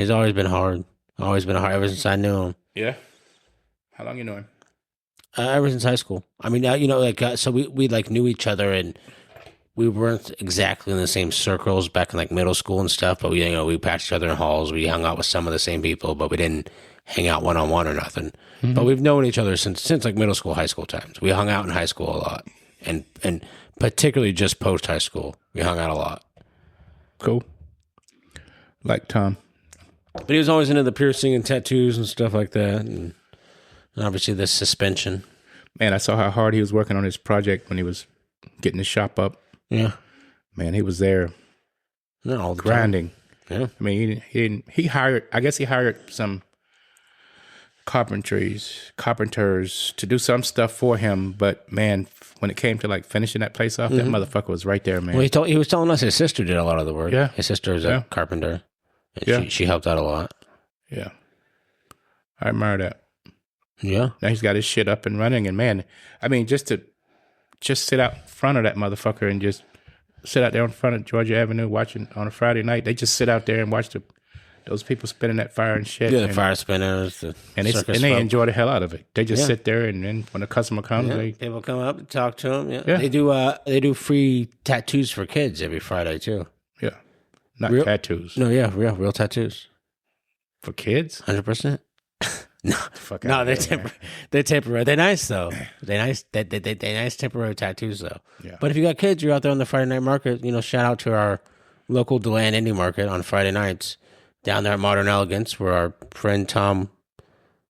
hard. Always been hard ever since I knew him. Yeah. How long you know him? Ever since high school. I mean, so we like knew each other, and we weren't exactly in the same circles back in like middle school and stuff. But we passed each other in halls. We hung out with some of the same people, but we didn't hang out one on one or nothing. Mm-hmm. But we've known each other since like middle school, high school times. We hung out in high school a lot, and particularly just post high school, we hung out a lot. Cool. Like Tom, but he was always into the piercing and tattoos and stuff like that, and obviously the suspension. Man, I saw how hard he was working on his project when he was getting his shop up. Yeah. Man, he was there all the grinding. Time. Yeah. I mean, he hired some carpenters to do some stuff for him, but man, when it came to like finishing that place off, that motherfucker was right there, man. Well, he was telling us his sister did a lot of the work. Yeah. His sister is a carpenter. And she helped out a lot. Yeah. I admire that. Yeah. Now he's got his shit up and running, and man, I mean, just sit out front of that motherfucker and just sit out there in front of Georgia Avenue watching on a Friday night. They just sit out there and watch those people spinning that fire and shit. Yeah, the fire spinners, the and circus they folk. enjoy the hell out of it. They just Yeah. sit there, and then when the customer comes, Yeah, people come up and talk to them. Yeah. Yeah. They do free tattoos for kids every Friday too. not Real- tattoos No, yeah, real tattoos, for kids. 100%. No, Fuck no, out they're there, man. they're temporary. They're nice though. They're nice. They nice temporary tattoos though. Yeah. But if you got kids, you're out there on the Friday night market. Shout out to our local DeLand Indie Market on Friday nights down there at Modern Elegance, where our friend Tom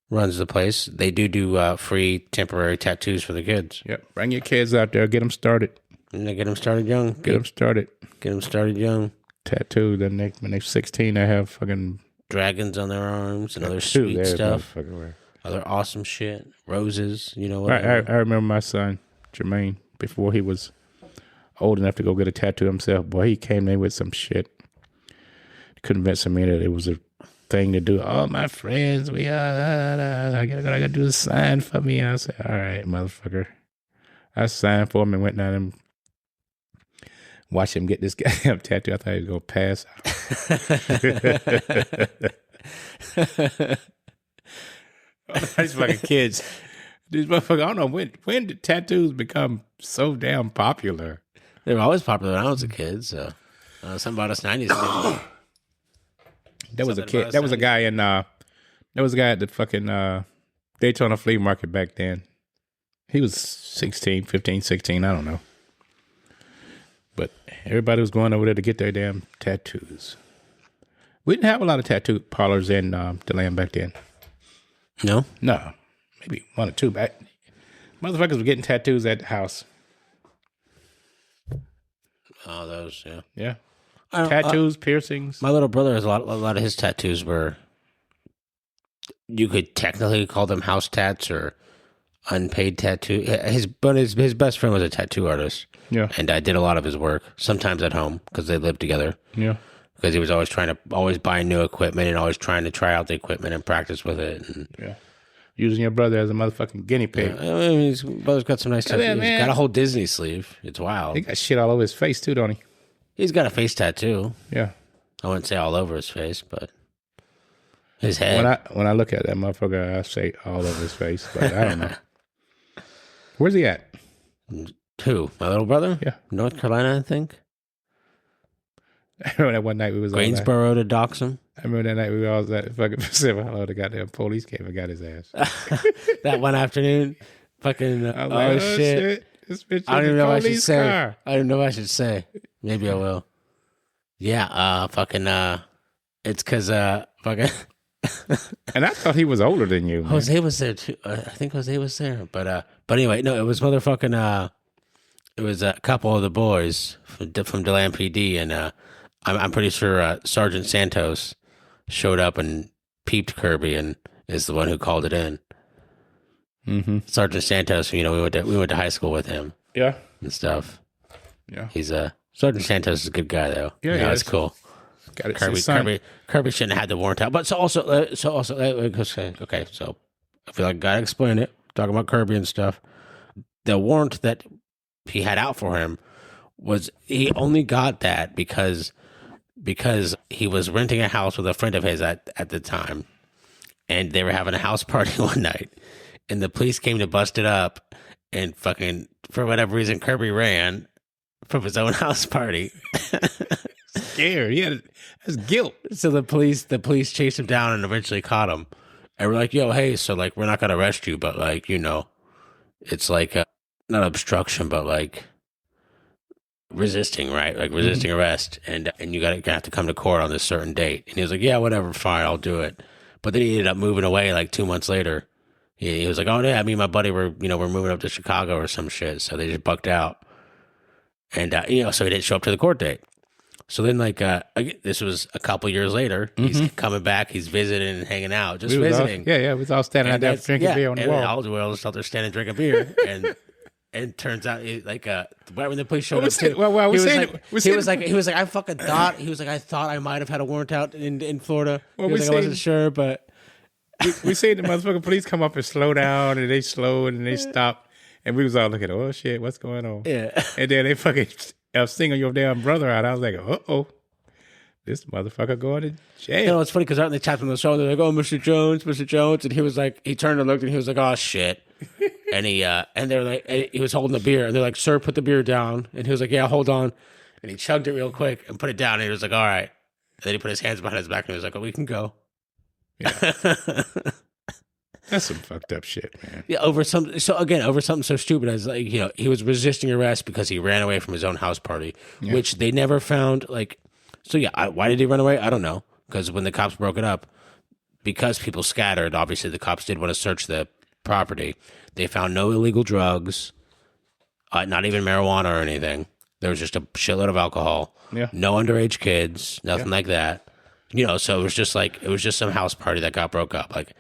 runs the place. They do free temporary tattoos for the kids. Yep. Bring your kids out there. Get them started. And they get them started young. Get them started. Get them started young. Tattoo. Then when they're 16, they have fucking Dragons on their arms and other tattoos sweet stuff. everywhere. Other awesome shit. Roses, I whatever. remember my son Jermaine before he was old enough to go get a tattoo himself. Boy, he came in with some shit. Convinced me that it was a thing to do. All my friends, I gotta do a sign for me. I said, all right, motherfucker. I signed for him and went down and watched him get this goddamn tattoo. I thought he was gonna pass out. These fucking kids. These motherfuckers, I don't know when did tattoos become so damn popular? They were always popular when I was a kid, so something about us 90s kids. There was a Something about kid. us There was a 90s. guy in. There was a guy at the fucking Daytona flea market back then. He was 16, 15, 16, I don't know. But everybody was going over there to get their damn tattoos. We didn't have a lot of tattoo parlors in DeLand back then. No? No, maybe one or two. Back. Motherfuckers were getting tattoos at the house. Oh, those, yeah. Yeah, I don't- tattoos, piercings. My little brother has a lot of his tattoos were, you could technically call them house tats or unpaid tattoo. His best friend was a tattoo artist. Yeah, And I did a lot of his work, sometimes at home because they lived together. yeah. Because he was always buying new equipment and always trying to try out the equipment and practice with it. And, Yeah. Using your brother as a motherfucking guinea pig. I mean, his brother's got some nice tattoos. Yeah, He's man. got a whole Disney sleeve. It's wild. He got shit all over his face too, don't he? He's got a face tattoo. Yeah. I wouldn't say all over his face, but his head. When I look at that motherfucker, I say all over his face, but I don't know. Where's he at? Who? My little brother? Yeah. North Carolina, I think. I remember that one night we was all at, Greensboro to dox him. I remember that night we all was at fucking Pacific. Hello, the goddamn police came and got his ass. That one afternoon. Fucking, I was oh, like, shit. This bitch I don't is even the know what I should police say. car. I don't know what I should say. Maybe I will. Yeah, it's because, fucking, And I thought he was older than you, man. Jose was there too. I think Jose was there. But anyway, no, it was motherfucking, it was a couple of the boys from DeLand PD, and I'm pretty sure Sergeant Santos showed up and peeped Kirby and is the one who called it in. Mm-hmm. Sergeant Santos, we went to high school with him Yeah. and stuff. Yeah. He's Sergeant Santos is a good guy though. Yeah, he that's is. cool. Got it. His son. Kirby shouldn't have had the warrant out. But so also, okay, so I feel like I gotta explain it. Talking about Kirby and stuff. The warrant that he had out for him was he only got that because he was renting a house with a friend of his at the time, and they were having a house party one night, and the police came to bust it up, and fucking for whatever reason Kirby ran from his own house party. Scared. Yeah. That's guilt. So the police chased him down and eventually caught him. And we're like, yo, hey, so like we're not gonna arrest you, but like, it's like not obstruction, but like resisting, right? Like resisting arrest, and you gonna have to come to court on this certain date. And he was like, yeah, whatever, fine, I'll do it. But then he ended up moving away like 2 months later. He was like, oh yeah, me and my buddy we're moving up to Chicago or some shit. So they just bucked out, and so he didn't show up to the court date. So then, like, this was a couple years later. He's coming back. He's visiting and hanging out, just We was all- visiting. we was all standing out there drinking beer on the and wall. all the world was out there standing drinking beer, and turns out, right when the police showed up, too, he was like, I fucking thought, I thought I might have had a warrant out in Florida. Well, He was we like, I wasn't seen- sure, but We seen the motherfucking police come up and slow down, and they slowed and they stopped, and we was all looking, oh shit, what's going on? yeah, And then they fucking I was singing your damn brother out. I was like, uh-oh. This motherfucker going to jail. You know, it's funny because they tapped him on the shoulder. They're like, "Oh, Mr. Jones, Mr. Jones," and he was like, he turned and looked, and he was like, "Oh shit," and and they're like, and he was holding the beer, and they're like, "Sir, put the beer down," and he was like, "Yeah, hold on," and he chugged it real quick and put it down, and he was like, "All right," and then he put his hands behind his back, and he was like, "Oh, we can go." Yeah. That's some fucked up shit, man. Yeah, over something so stupid as like, you know, he was resisting arrest because he ran away from his own house party, which they never found. Like, so yeah, why did he run away? I don't know. Because when the cops broke it up, because people scattered, obviously the cops did want to search the property. They found no illegal drugs, not even marijuana or anything. There was just a shitload of alcohol. Yeah. No underage kids, nothing like that. You know, so it was just some house party that got broke up. Like,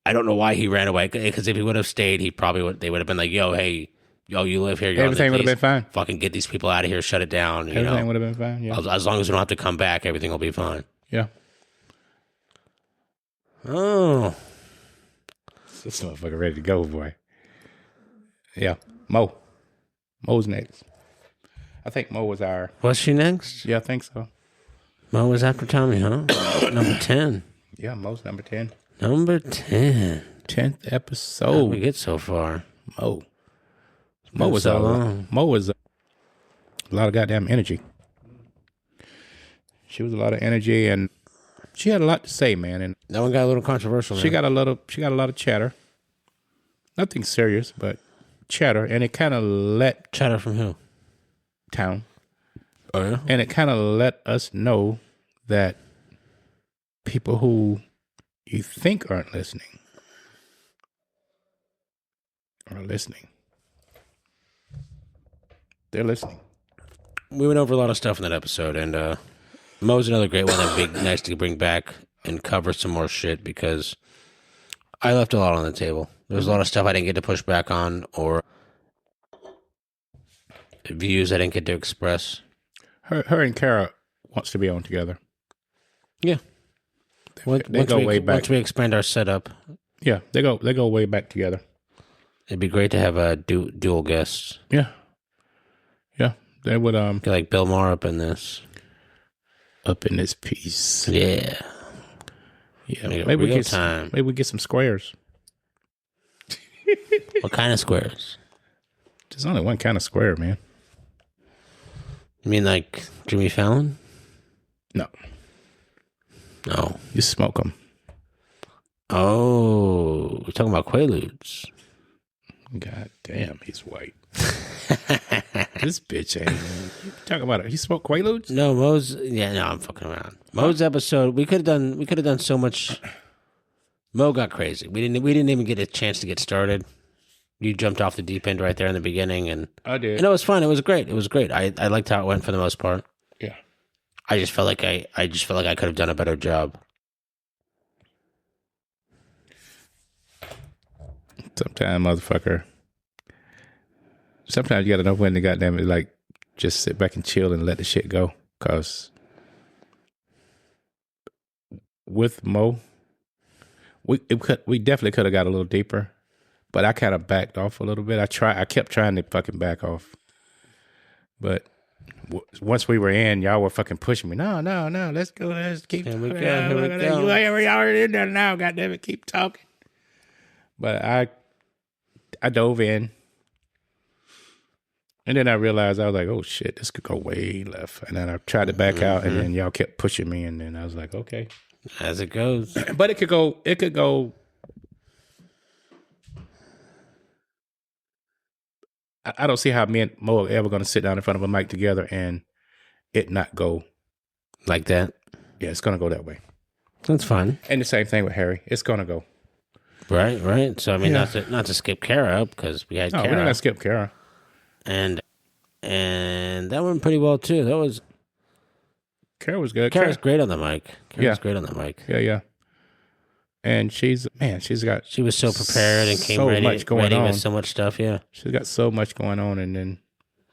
I don't know why he ran away. Because if he would have stayed, they would have been like, "Yo, hey, you live here. Everything would have been fine. Fucking get these people out of here. Shut it down. Everything would have been fine. Yeah. As long as we don't have to come back, everything will be fine." Yeah. Oh, This motherfucker ready to go, boy. Yeah. Mo's next. I think Mo was our... was she next? Yeah, I think so. Mo was after Tommy, huh? Number 10. Yeah, Mo's number 10. Number 10. 10th How episode. did we get so far? Mo been was so a long. Mo was a lot of goddamn energy. She was a lot of energy, and she had a lot to say, man. And That one got a little controversial. she got a lot of chatter. Nothing serious, but chatter, and it kind of let chatter from who? town, Oh yeah. and it kind of let us know that people who you think aren't listening are listening. They're listening. We went over a lot of stuff in that episode, and Mo's another great one that'd be nice to bring back and cover some more shit because I left a lot on the table. There's a lot of stuff I didn't get to push back on or views I didn't get to express. Her and Kara wants to be on together. Yeah. They go way back. Once we expand our setup, Yeah, they go way back together. it'd be great to have a dual guests. Yeah. They would Get like Bill Maher up in this. up in this piece. Yeah. Yeah, Make it maybe we real get time. maybe we get some squares. What kind of squares? There's only one kind of square, man. You mean like Jimmy Fallon? No, No. you smoke them. Oh, we're talking about Quaaludes. God damn, he's white. This bitch ain't. You talking about it? He smoked Quaaludes? No, I'm fucking around. Mo's episode, we could have done so much. Mo got crazy. We didn't even get a chance to get started. You jumped off the deep end right there in the beginning, and I did. it was fun. It was great. I liked how it went for the most part. Yeah. I just felt like I could have done a better job. Sometimes you gotta know when to goddamn it, like, just sit back and chill and let the shit go. Cause with Mo, we definitely could have got a little deeper, but I kind of backed off a little bit. I kept trying to fucking back off, but once we were in, y'all were fucking pushing me. No, let's go. Let's keep. Here we talking. go, here we go. You already in there now. Goddamn it, keep talking. But I dove in. And then I realized, I was like, oh shit, this could go way left. And then I tried to back out, and then y'all kept pushing me, and then I was like, okay. As it goes. But it could go. I don't see how me and Mo are ever going to sit down in front of a mic together and it not go. Like that? Yeah, it's going to go that way. That's fine. And the same thing with Harry. It's going to go. Right. So, I mean, Yeah. not to skip Kara up, because we had No, we're not Kara. going to skip Kara. And that went pretty well, too. Kara was good. Kara's great on the mic. Yeah. Great on the mic. Yeah. And she's got She was so prepared and came so ready, much going ready on. with so much stuff, yeah. She's got so much going on, and then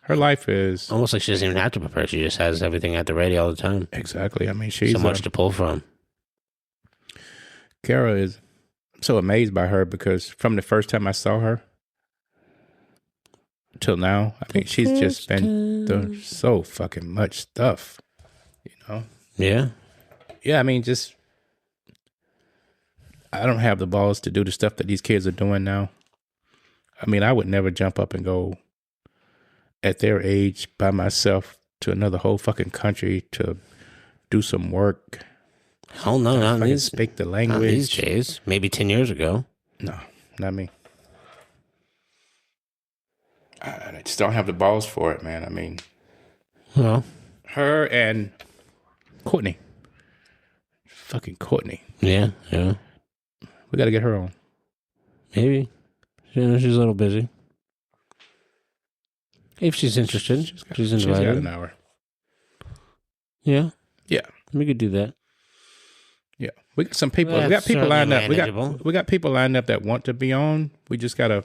her life is Almost like she doesn't even have to prepare. She just has everything at the ready all the time. exactly. I mean, she's So much to pull from. Kara is. I'm so amazed by her because from the first time I saw her until now. I mean, she's just been doing so fucking much stuff, you know? Yeah. Yeah, I mean, just, I don't have the balls to do the stuff that these kids are doing now. I mean, I would never jump up and go at their age by myself to another whole fucking country to do some work. Hell no, not these. Speak the Not language. these days. Maybe 10 years ago. No, not me. I just don't have the balls for it, man. I mean, Well, her and Courtney. Fucking Courtney. yeah. We got to get her on. Maybe. She's a little busy. If she's interested, she's invited. She's got an hour. Yeah. Yeah. We could do that. Yeah. We got some people. That's We got people certainly lined up. manageable. We got people lined up that want to be on. We just got to.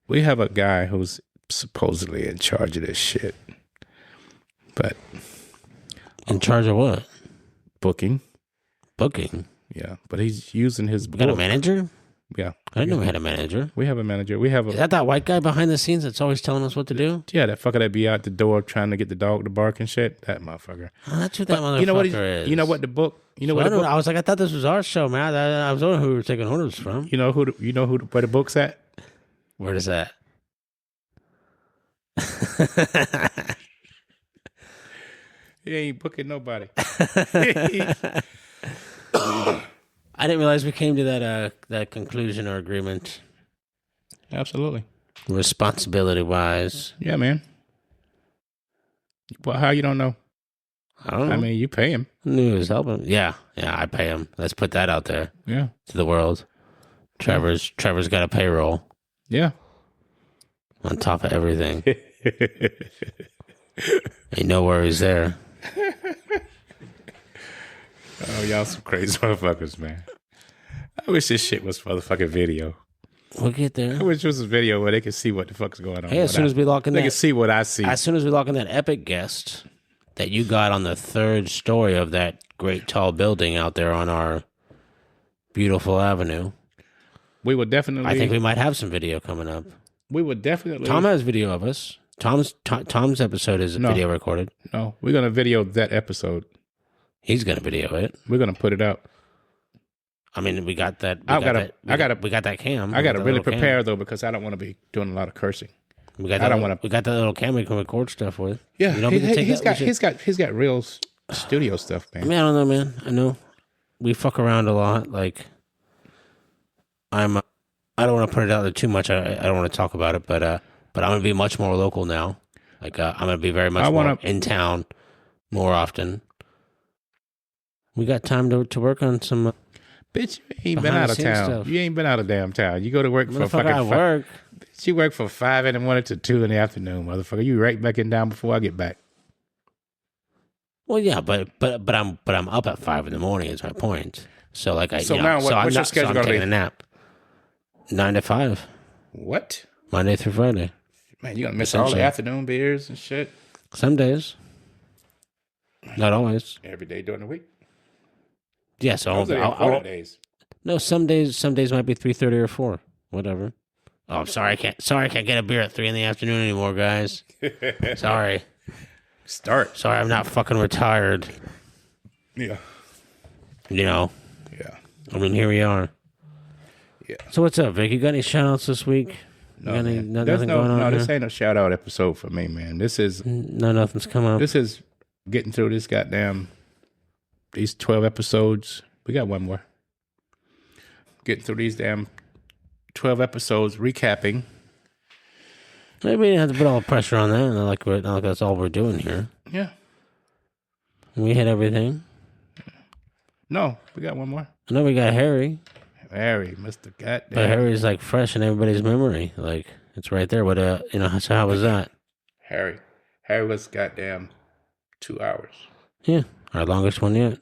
We have a guy who's supposedly in charge of this shit. But. In charge of what? Booking. Booking. Yeah. But he's using his. We got a manager? Yeah. I didn't know we had a manager. We have a manager. We have a. Is that white guy behind the scenes that's always telling us what to do? Yeah, that fucker that be out the door trying to get the dog to bark and shit. That motherfucker. Oh, that's who that motherfucker You know what? is. You know what the book. You know So what the book. I was like, I thought this was our show, man. I was wondering who we were taking orders from. You know who? Where the book's at? Where is that? He ain't booking nobody. I didn't realize we came to that conclusion or agreement. Absolutely. Responsibility wise. Yeah, man. Well, how you don't know? I don't know. I mean, you pay him. I knew he was helping. Yeah, I pay him. Let's put that out there Yeah. to the world. Trevor's got a payroll Yeah. on top of everything. Ain't no worries there. Oh, y'all some crazy motherfuckers, man. I wish this shit was motherfucking video. We'll get there. I wish it was a video where they could see what the fuck's going on. Hey, as soon as we lock in they that, can see what I see. as soon as we lock in that epic guest that you got on the third story of that great tall building out there on our beautiful avenue, We will definitely. I think we might have some video coming up. We would definitely. Tom has video of us. Tom's episode is video recorded. No, we're gonna video that episode. He's gonna video it. We're gonna put it up. I mean, we got that. We got that cam. I gotta really prepare though because I don't want to be doing a lot of cursing. We got that little cam we can record stuff with. Yeah, you know, he's got real studio stuff, man. I mean, I don't know, man. I know we fuck around a lot. Like, I don't want to put it out there too much. I don't want to talk about it, but I'm gonna be much more local now. Like, I'm gonna be very much more in town more often. We got time to work on some. Bitch, you ain't been out of town. Stuff. You ain't been out of damn town. You go to work for fucking. I work. Bitch, you work from 5 in the morning to 2 in the afternoon, motherfucker. You right back in town before I get back. Well, yeah, but I'm up at 5 in the morning. Is my point. So like what's your schedule gonna be? Taking a nap. 9 to 5. What? Monday through Friday. Man, you gonna miss all the afternoon beers and shit. Some days. Not always. Every day during the week. Yeah, so Those are the important days. No, some days might be 3:30 or 4. Whatever. Oh, I'm sorry. I can't get a beer at 3 in the afternoon anymore, guys. Sorry. Sorry, I'm not fucking retired. Yeah. You know. Yeah. I mean, here we are. Yeah. So what's up, Vic? You got any shout outs this week? No, nothing going on. No, here? this ain't a shout out episode for me, man. This is nothing's come up. This is getting through this goddamn these 12 episodes. We got one more. Getting through these damn 12 episodes, recapping. Maybe we didn't have to put all the pressure on that. Not like that's all we're doing here. Yeah. We hit everything. No, we got one more. I know we got Harry. Harry, Mr. Goddamn. But Harry's like fresh in everybody's memory. Like it's right there. But so how was that? Harry was goddamn 2 hours. Yeah, our longest one yet.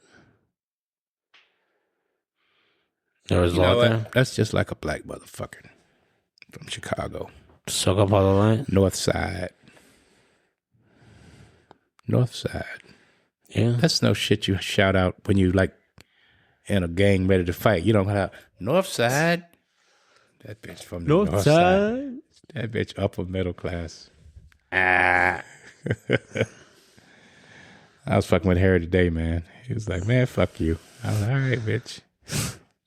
There was a lot there. That's just like a black motherfucker from Chicago. Soak up all the light. North side. Yeah. That's no shit you shout out when you like in a gang ready to fight. You don't have North side. That bitch from the north side. That bitch upper middle class. Ah. I was fucking with Harry today, man. He was like, man, fuck you. I was like, all right, bitch.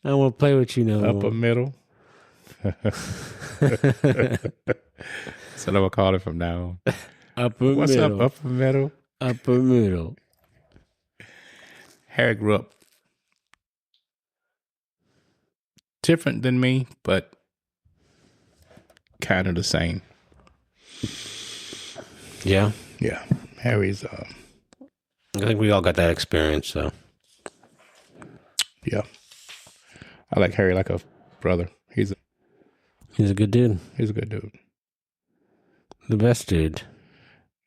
I don't want to play with you no Upper more. middle. So I'm gonna call it from now on. Upper What's middle. up, upper middle? Upper middle. Harry grew up different than me, but kind of the same. Yeah. Yeah. Harry's I think we all got that experience, so. yeah. I like Harry like a brother. He's a He's a good dude. good dude. The best dude.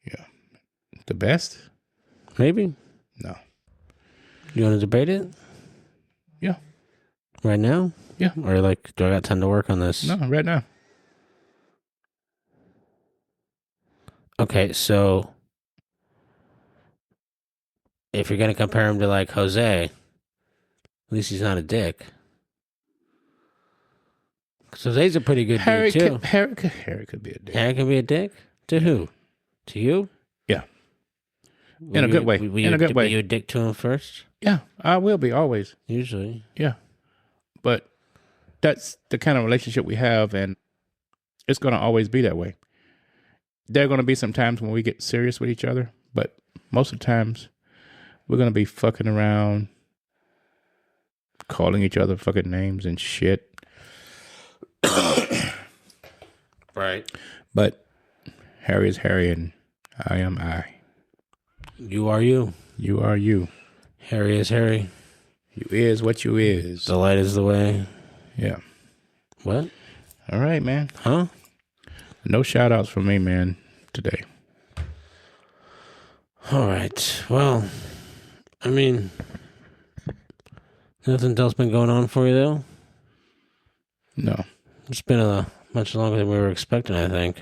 Yeah. The best? Maybe. No. You want to debate it? Yeah. Right now? Yeah. Or like, do I got time to work on this? No, right now. Okay, so if you're gonna compare him to like Jose, at least he's not a dick. 'Cause Jose's a pretty good dude too. Harry could be a dick. Harry can be a dick? To who? To you? Yeah. Were In a you- good way. were In a good Were way. you a dick to him first? Yeah, I will be always. Usually. Yeah. But that's the kind of relationship we have, and it's going to always be that way. There are going to be some times when we get serious with each other, but most of the times we're going to be fucking around, calling each other fucking names and shit. Right. But Harry is Harry, and I am I. You are you. You are you. Harry is Harry. You is what you is. The light is the way. Yeah. What? All right, man. Huh? No shout outs from me, man, today. All right. Well, I mean, nothing else been going on for you though? No. It's been a much longer than we were expecting, I think.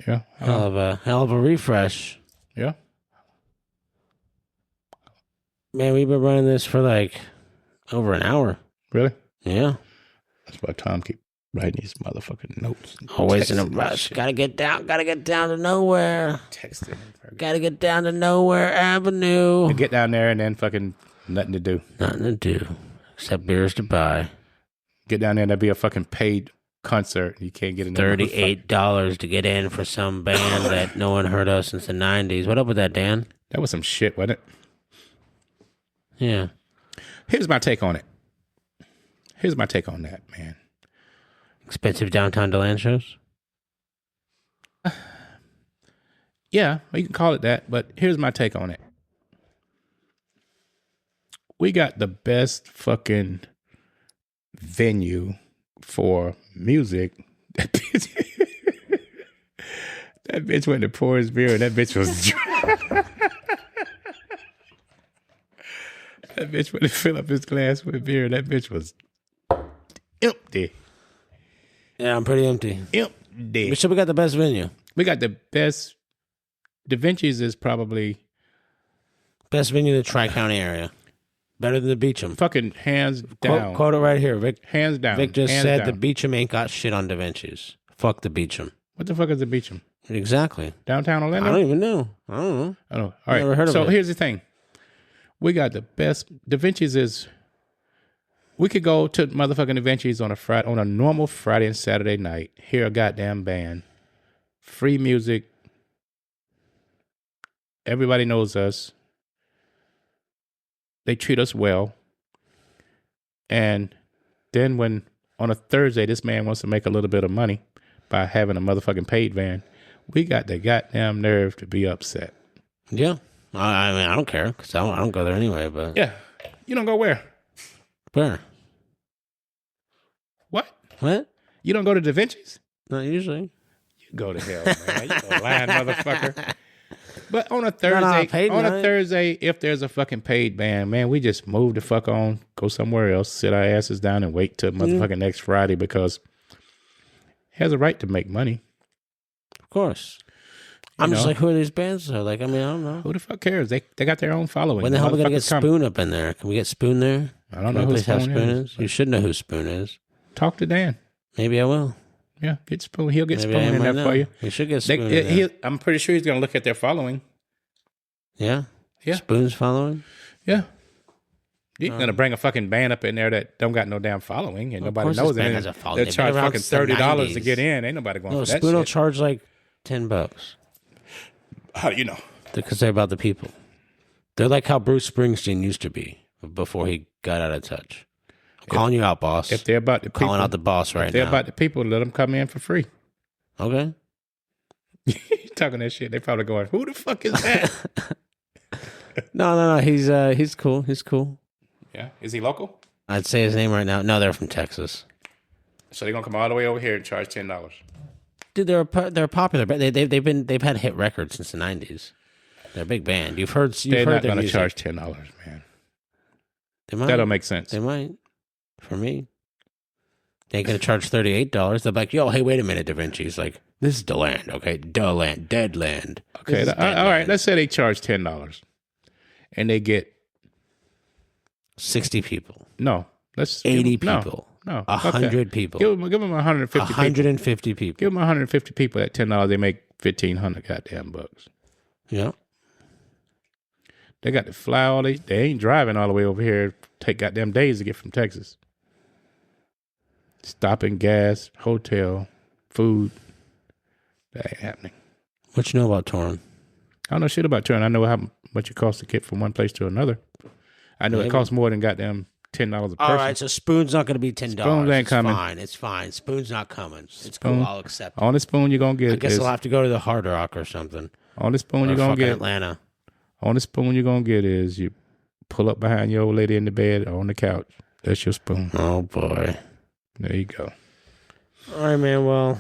Yeah. Hell of a refresh. Yeah. Man, we've been running this for like over an hour. Really? Yeah. That's why Tom keep writing these motherfucking notes. Always in a Texting and rush. shit. Gotta get down to nowhere. Texting. Gotta get down to Nowhere Avenue. Get down there and then fucking nothing to do. Nothing to do except beers to buy. Get down there and that'd be a fucking paid concert. You can't get in there. $38 to get in for some band that no one heard of since the 90s. What up with that, Dan? That was some shit, wasn't it? Yeah. Here's my take on it. Here's my take on that, man. Expensive downtown DeLand shows? Yeah, you can call it that, but here's my take on it. We got the best fucking venue for music. That bitch went to pour his beer and that bitch was dry. That bitch went to fill up his glass with beer and that bitch was empty. Yeah, I'm pretty empty. Empty. So we got the best venue. We got the best. Da Vinci's is probably Best venue in the Tri-County area. Better than the Beecham. fucking hands down. Quote it right here. Vic Hands down. Vic just Hands said down. the Beecham ain't got shit on Da Vinci's. Fuck the Beecham. What the fuck is the Beecham? Exactly. Downtown I Orlando? don't even know. I don't know. I don't know. All right. Never heard of so it. here's the thing. We got the best. Da Vinci's is. We could go to motherfucking Da Vinci's on a normal Friday and Saturday night. Hear a goddamn band. Free music. Everybody knows us. They treat us well. And then when on a Thursday this man wants to make a little bit of money by having a motherfucking paid van, we got the goddamn nerve to be upset. Yeah. I mean, I don't care because I don't go there anyway, but. Yeah. You don't go where? Where? What? What? You don't go to Da Vinci's? Not usually. You go to hell, man. You a lying motherfucker. But on a on a Thursday, paid night. if there's a fucking paid band, man, we just move the fuck on, go somewhere else, sit our asses down and wait till motherfucking next Friday because he has a right to make money. Of course. I'm just know? like, who are these bands? Though? Like, I mean, I don't know. Who the fuck cares? They got their own following. When the hell are we going to get Motherfuckers come. Spoon up in there? Can we get Spoon there? I don't Can know we who please have Spoon is. You should know who Spoon is. Talk to Dan. Maybe I will. Yeah, get Spoon. He'll get Maybe Spoon I in might there know. for you. We should get Spoon in there. I'm pretty sure he's going to look at their following. Yeah? Yeah. Spoon's following? Yeah. You ain't going to bring a fucking band up in there that don't got no damn following and nobody course this knows band it. has a following. They'll They've charge been around fucking since the $30 to 90s. get in. Ain't nobody going No, for that Spoon will shit. charge like $10. How do you know? Because they're about the people. They're like how Bruce Springsteen used to be before he got out of touch. I'm calling you out, boss. If they're about the people. Calling out the boss right if they're now. about the people, let them come in for free. Okay. You talking that shit, they probably going, who the fuck is that? No. He's cool. He's cool. Yeah. Is he local? I'd say his name right now. No, they're from Texas. So they're going to come all the way over here and charge $10. Dude, they're popular. But they've had hit records since the 90s. They're a big band. You've heard. They're not their going to music. charge $10, man. They might. That don't make sense. They might. For me, they ain't gonna charge $38. They're like, yo, hey, wait a minute, Da Vinci's like, this is the land, okay? The land, dead land. Okay, all right. Let's say they charge $10, and they get 60 people. no. Let's 80 no, people. No, 100 people. Give them 150. 150 people. Give them 150 people at $10. They make 1,500 goddamn bucks. Yeah. They got to fly all they ain't driving all the way over here. Take goddamn days to get from Texas. Stopping gas, hotel, food. That ain't happening. What you know about touring? I don't know shit about touring. I know how much it costs to get from one place to another. I know it costs more than goddamn $10 a person. All right, so Spoon's not going to be $10. Spoons ain't coming. It's fine. Spoon's not coming. It's cool. I'll accept it. On the Spoon you're gonna get. I guess I'll have to go to the Hard Rock or something. On the Spoon Or you're gonna fucking get. Atlanta. On the Spoon you're gonna get is you pull up behind your old lady in the bed or on the couch. That's your Spoon. Oh boy. There you go. All right, man. Well,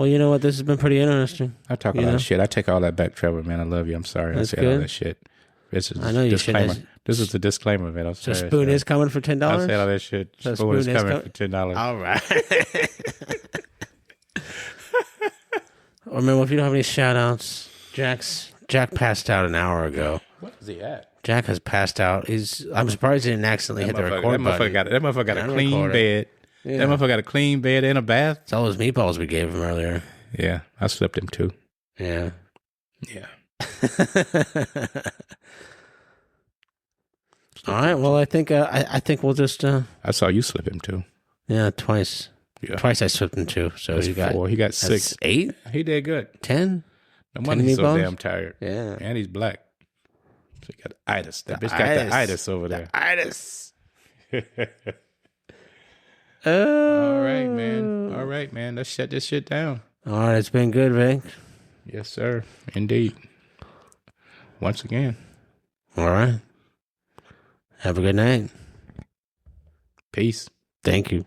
you know what? This has been pretty interesting. I talk a lot of shit. I take all that back, Trevor, man. I love you. I'm sorry. That's I said all good. that shit. This is I know you disclaimer. should. This is the disclaimer, man. I'm So sorry. Spoon is coming for $10. I said all that shit. So Spoon is Spoon is coming for $10. All right. Or man, well, if you don't have any shout outs, Jack passed out an hour ago. What is he at? Jack has passed out. I'm surprised he didn't accidentally hit the record button. That motherfucker got a And clean record it. bed. Yeah. That motherfucker got a clean bed and a bath. It's all those meatballs we gave him earlier. Yeah, I slept him too. Yeah. Yeah. All right. Well, I think we'll just I saw you slip him too. twice. Yeah. Twice I slipped him too. So That's you got 4. He got that's 6. 8, He did good. 10. No wonder he's so meatballs? damn tired. Yeah. And he's black. So he got itis. That The bitch got the itis. itis over there. Itis. All right, man. All right, man. Let's shut this shit down. All right. It's been good, Vic. Yes, sir. Indeed. Once again. All right. Have a good night. Peace. Thank you.